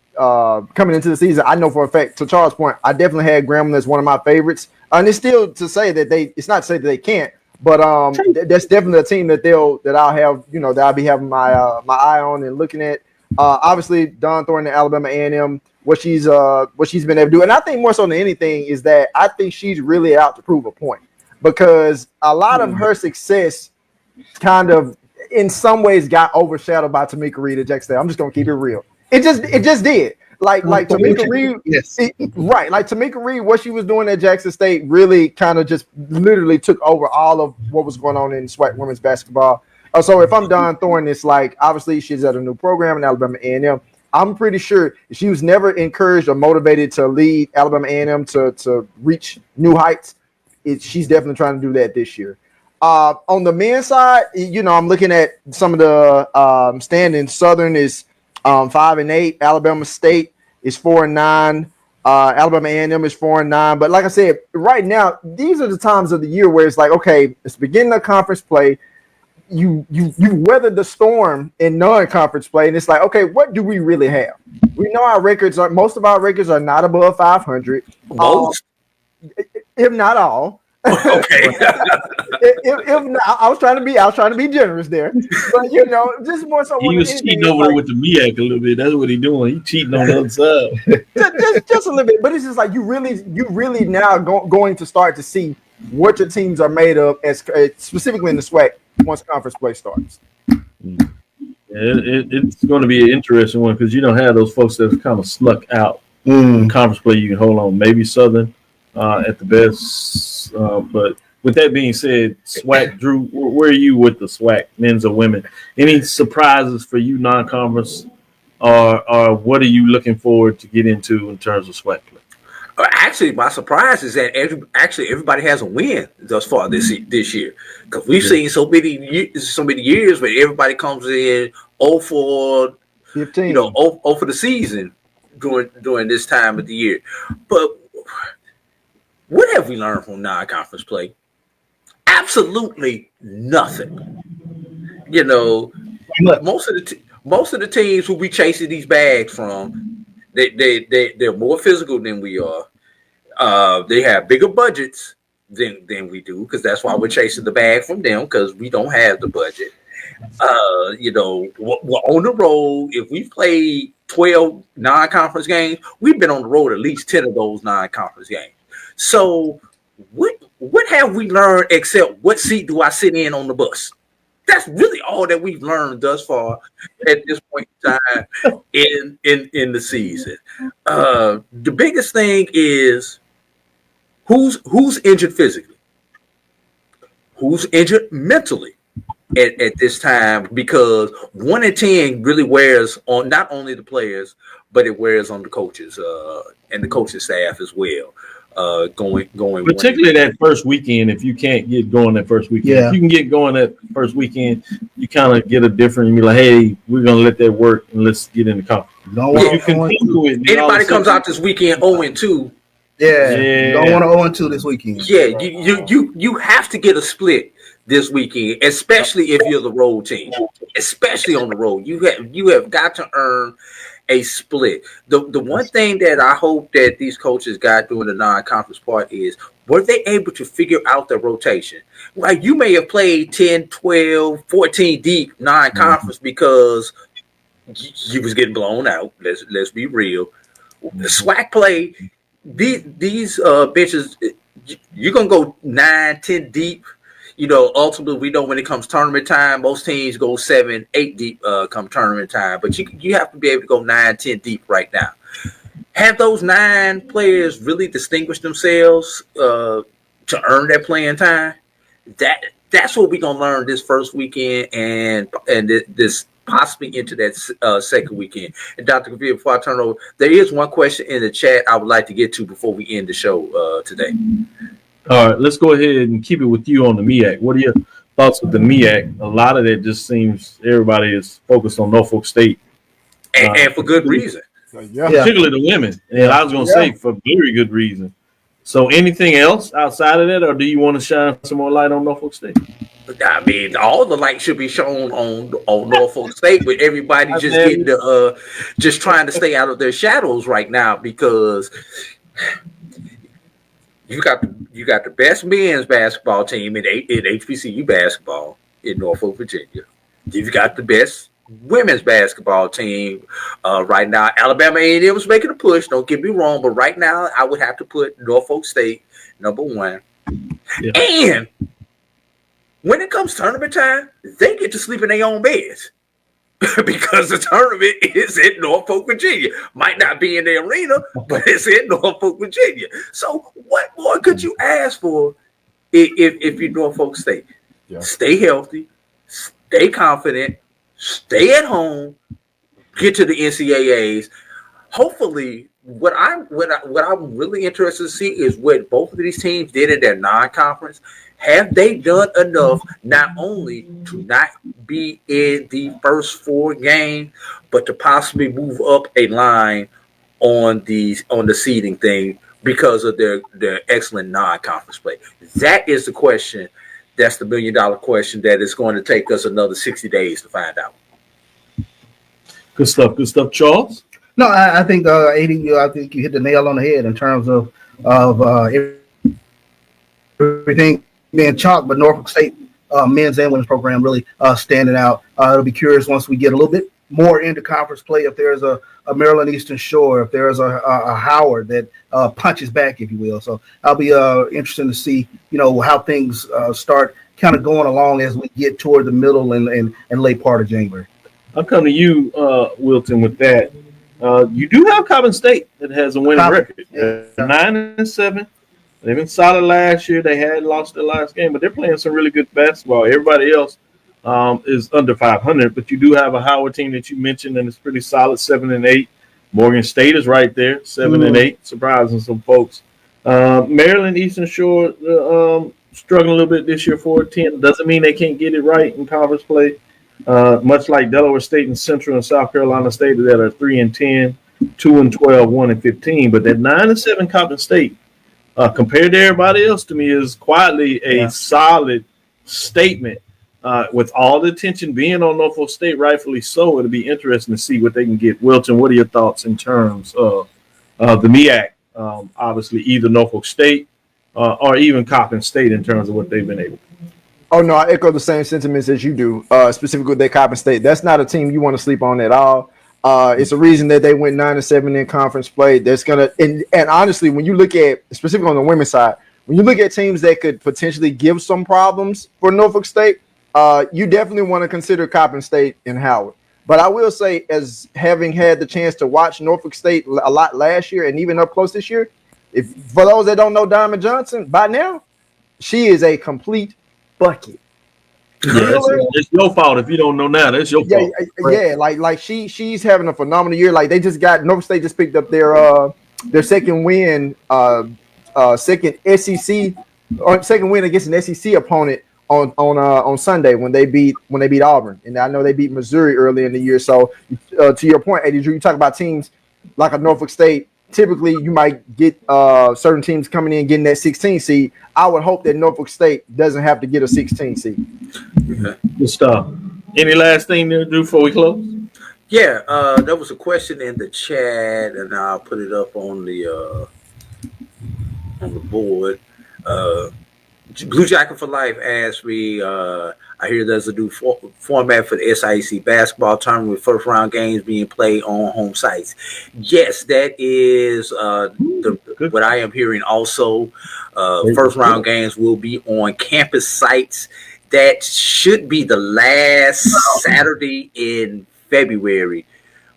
coming into the season. I know for a fact, to Charles' point, I definitely had Grambling as one of my favorites, and it's still to say that it's not to say that they can't, but that's definitely a team that I'll have that I'll be having my eye on and looking at. Obviously, Don Thornton and Alabama A&M, what she's been able to do, and I think more so than anything is that I think she's really out to prove a point, because a lot of her success kind of in some ways got overshadowed by Tamika Reed at Jackson State. I'm just gonna keep it real. It just did. Like Tamika Reed, yes, right. Like Tamika Reed, what she was doing at Jackson State really kind of just literally took over all of what was going on in SWAC women's basketball. So if I'm Don Thornton, it's like obviously she's at a new program in Alabama A&M. I'm pretty sure she was never encouraged or motivated to lead Alabama A&M to reach new heights. She's definitely trying to do that this year. On the men's side, I'm looking at some of the standings. Southern is 5-8. Alabama State is 4-9. Alabama A&M is 4-9. But like I said, right now, these are the times of the year where it's like, okay, it's the beginning of conference play. You weathered the storm in non-conference play, and it's like, okay, what do we really have? We know most of our records are not above 500. Most, if not all. Okay. if not, I was trying to be generous there, but just more so. He was cheating over there with the MEAC a little bit. That's what he's doing. He cheating on the other side. just a little bit, but it's just like you really now going to start to see what your teams are made of, as specifically in the SWAC once conference play starts. It's going to be an interesting one because you don't have those folks that have kind of snuck out in conference play. You can hold on, maybe Southern at the best. But with that being said, SWAC, Drew, where are you with the SWAC, men's or women? Any surprises for you non-conference, or what are you looking forward to get into in terms of SWAC play? Actually, my surprise is that everybody has a win thus far this year, because we've seen so many years where everybody comes in 0 for 15, 0 for the season during this time of the year. But what have we learned from non-conference play? Absolutely nothing. Most of the teams who we chasing these bags from, they're more physical than we are. They have bigger budgets than we do, because that's why we're chasing the bag from them, because we don't have the budget. We're on the road. If we've played 12 non-conference games, we've been on the road at least 10 of those non-conference games. So what have we learned except what seat do I sit in on the bus? That's really all that we've learned thus far at this point in time in the season. The biggest thing is who's injured physically, who's injured mentally at this time, because 1 in 10 really wears on not only the players, but it wears on the coaches and the coaching staff as well. Going particularly that first weekend. If you can't get going that first weekend, if you can get going that first weekend, you kind of get a different. You be like, hey, we're gonna let that work and let's get in the conference. Anybody comes out this weekend 0-2. You don't want to 0-2 this weekend. Yeah, you have to get a split this weekend, especially if you're the road team. Especially on the road, you have got to earn a split. The one thing that I hope that these coaches got during the non-conference part is, were they able to figure out the rotation? Like, you may have played 10, 12, 14 deep non-conference because you was getting blown out. Let's be real. The SWAC play, these bitches, you're going to go 9, 10 deep. Ultimately, we know when it comes tournament time, most teams go 7, 8 deep come tournament time. But you have to be able to go 9, 10 deep right now. Have those 9 players really distinguished themselves to earn that playing time? That's what we're going to learn this first weekend and this possibly into that second weekend. And Dr. Cavil, before I turn over, there is one question in the chat I would like to get to before we end the show today. All right, let's go ahead and keep it with you on the MEAC. What are your thoughts with the MEAC? A lot of that just seems everybody is focused on Norfolk State. And for good reason. Particularly the women. And I was going to say for very good reason. So anything else outside of that, or do you want to shine some more light on Norfolk State? I mean, all the light should be shown on Norfolk State, with everybody just getting just trying to stay out of their shadows right now, because you got the best men's basketball team in HBCU basketball in Norfolk, Virginia. You've got the best women's basketball team right now. Alabama A&M was making a push. Don't get me wrong, but right now I would have to put Norfolk State number 1. Yeah. And when it comes tournament time, they get to sleep in their own beds. Because the tournament is in Norfolk, Virginia. Might not be in the arena, but it's in Norfolk, Virginia. So what more could you ask for if you're Norfolk State? Yeah. Stay healthy, stay confident, stay at home, get to the NCAAs. Hopefully, what I'm really interested to see is what both of these teams did in their non-conference. Have they done enough not only to not be in the first 4 games, but to possibly move up a line on the seeding thing because of their excellent non-conference play? That is the question. That's the $1 million question that is going to take us another 60 days to find out. Good stuff, Charles. No, I think I think you hit the nail on the head in terms of everything being chalk, but Norfolk State men's and women's program really standing out. It'll be curious once we get a little bit more into conference play if there's a Maryland Eastern Shore, if there's a Howard that punches back, if you will. So I'll be interested to see, how things start kind of going along as we get toward the middle and late part of January. I'll come to you, Wilton, with that. You do have Coppin State that has a winning record. Yeah. 9-7. They've been solid last year. They had lost their last game, but they're playing some really good basketball. Everybody else is under 500, but you do have a Howard team that you mentioned, and it's pretty solid, 7-8. Morgan State is right there, 7-8, surprising some folks. Maryland Eastern Shore struggling a little bit this year, 4-10. Doesn't mean they can't get it right in conference play. Much like Delaware State and Central and South Carolina State that are 3-10, 2-12, 1-15. But that 9-7 Coppin State, compared to everybody else, to me, is quietly a solid statement. With all the attention being on Norfolk State, rightfully so, it'll be interesting to see what they can get. Wilton, what are your thoughts in terms of the MEAC? Obviously, either Norfolk State or even Coppin State in terms of what they've been able to do. Oh, no, I echo the same sentiments as you do, specifically with that Coppin State. That's not a team you want to sleep on at all. It's a reason that they went 9-7 in conference play. That's going to – and honestly, when you look at – specifically on the women's side, when you look at teams that could potentially give some problems for Norfolk State, you definitely want to consider Coppin State and Howard. But I will say, as having had the chance to watch Norfolk State a lot last year and even up close this year, if for those that don't know Diamond Johnson, by now, she is a complete bucket. Yeah, it's your fault if you don't know now. That's your fault. Yeah, like she's having a phenomenal year. Like they just got Norfolk State just picked up their second win, second win against an SEC opponent on Sunday when they beat Auburn, and I know they beat Missouri early in the year. So to your point, Eddie Drew, you talk about teams like a Norfolk State. Typically, you might get certain teams coming in getting that 16 seed. I would hope that Norfolk State doesn't have to get a 16 seed. Good stuff. Any last thing to do before we close? Yeah, there was a question in the chat, and I'll put it up on the board. Blue Jacket for Life asked me, I hear there's a new format for the SIAC basketball tournament with first round games being played on home sites. Yes, that is what I am hearing also. First round games will be on campus sites. That should be the last Saturday in February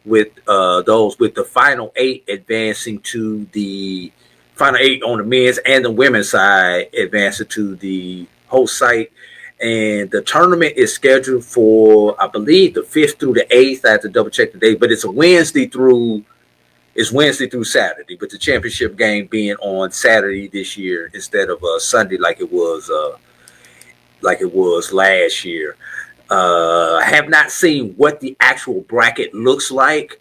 with the final 8 advancing to the final 8 on the men's and the women's side advancing to the host site. And the tournament is scheduled for, I believe, the 5th through the 8th. I have to double check the date, but it's Wednesday through Saturday. But the championship game being on Saturday this year instead of Sunday like it was last year. I have not seen what the actual bracket looks like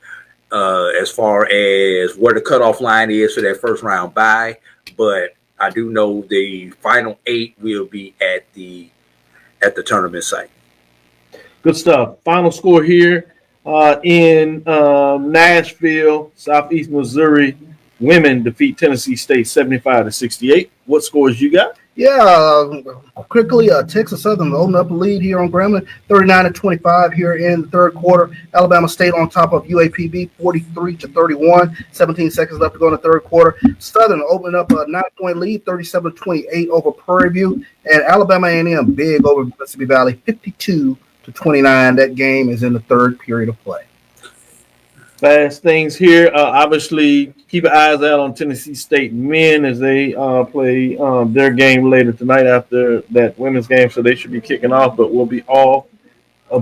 as far as where the cutoff line is for that first round bye, but I do know the final 8 will be at the tournament site. Good stuff. Final score here in Nashville, Southeast Missouri. Women defeat Tennessee State 75-68. What scores you got? Yeah, quickly, Texas Southern opened up a lead here on Grambling, 39-25 here in the third quarter. Alabama State on top of UAPB, 43-31. 17 seconds left to go in the third quarter. Southern opening up a 9-point lead, 37-28 over Prairie View, and Alabama A&M big over Mississippi Valley, 52-29. That game is in the third period of play. Fast things here. Obviously, keep your eyes out on Tennessee State men as they play their game later tonight after that women's game, so they should be kicking off, but we'll be off.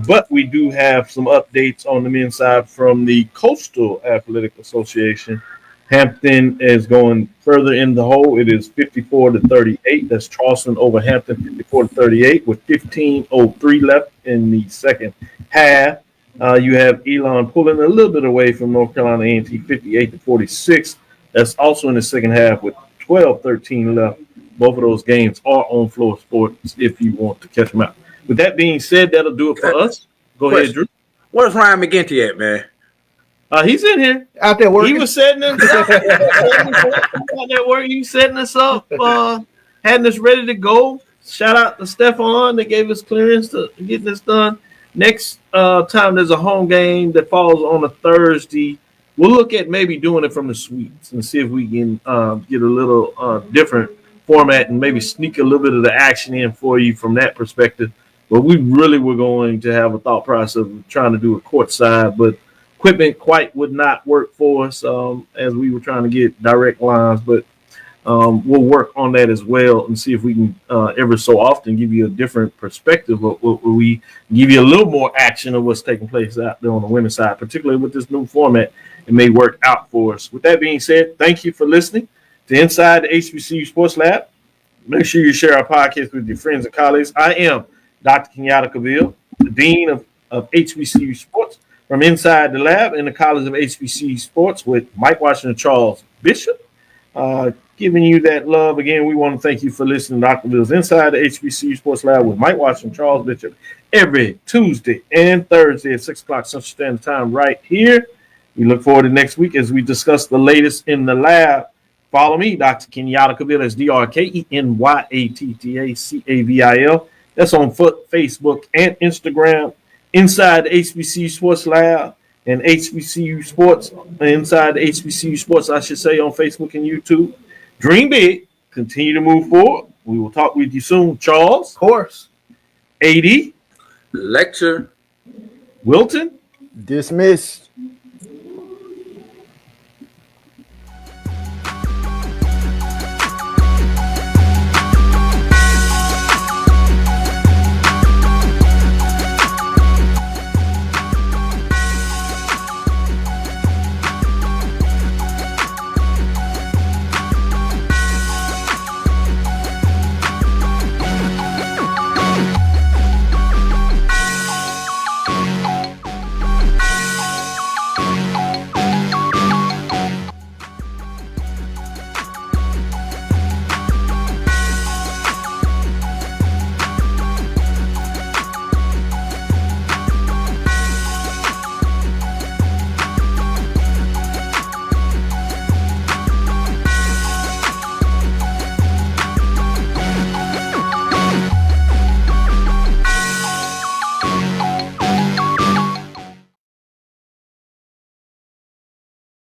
But we do have some updates on the men's side from the Coastal Athletic Association. Hampton is going further in the hole. It is 54-38. That's Charleston over Hampton, 54-38, with 15:03 left in the second half. You have Elon pulling a little bit away from North Carolina A&T, 58-46. That's also in the second half with 12:13 left. Both of those games are on Floor Sports if you want to catch them out. With that being said, that'll do it for us. Go ahead, Drew. Where's Ryan McGinty at, man? He's in here. Out there working. He was setting us up. Out there working. He was setting us up. having this ready to go. Shout out to Stephon. They gave us clearance to get this done. Next time there's a home game that falls on a Thursday, we'll look at maybe doing it from the suites and see if we can get a little different format and maybe sneak a little bit of the action in for you from that perspective. But we really were going to have a thought process of trying to do a courtside, but equipment quite would not work for us as we were trying to get direct lines. But we'll work on that as well and see if we can ever so often give you a different perspective of what we give you a little more action of what's taking place out there on the women's side, particularly with this new format. It may work out for us. With that being said, thank you for listening to Inside the HBCU Sports Lab. Make sure you share our podcast with your friends and colleagues. I am Dr. Kenyatta Cavil, the Dean of HBCU Sports from Inside the Lab in the College of HBCU Sports with Mike Washington Charles Bishop. Giving you that love. Again, we want to thank you for listening to Dr. Cavil's Inside the HBCU Sports Lab with Mike Washington Charles Bishop every Tuesday and Thursday at 6 o'clock Central Standard Time right here. We look forward to next week as we discuss the latest in the lab. Follow me, Dr. Kenyatta Cavil. That's DrKenyattaCavil. That's on Facebook and Instagram. Inside the HBCU Sports Lab and HBCU Sports. Inside the HBCU Sports, I should say, on Facebook and YouTube. Dream big. Continue to move forward. We will talk with you soon. Charles. Of course. AD. Lecture. Wilton. Dismiss.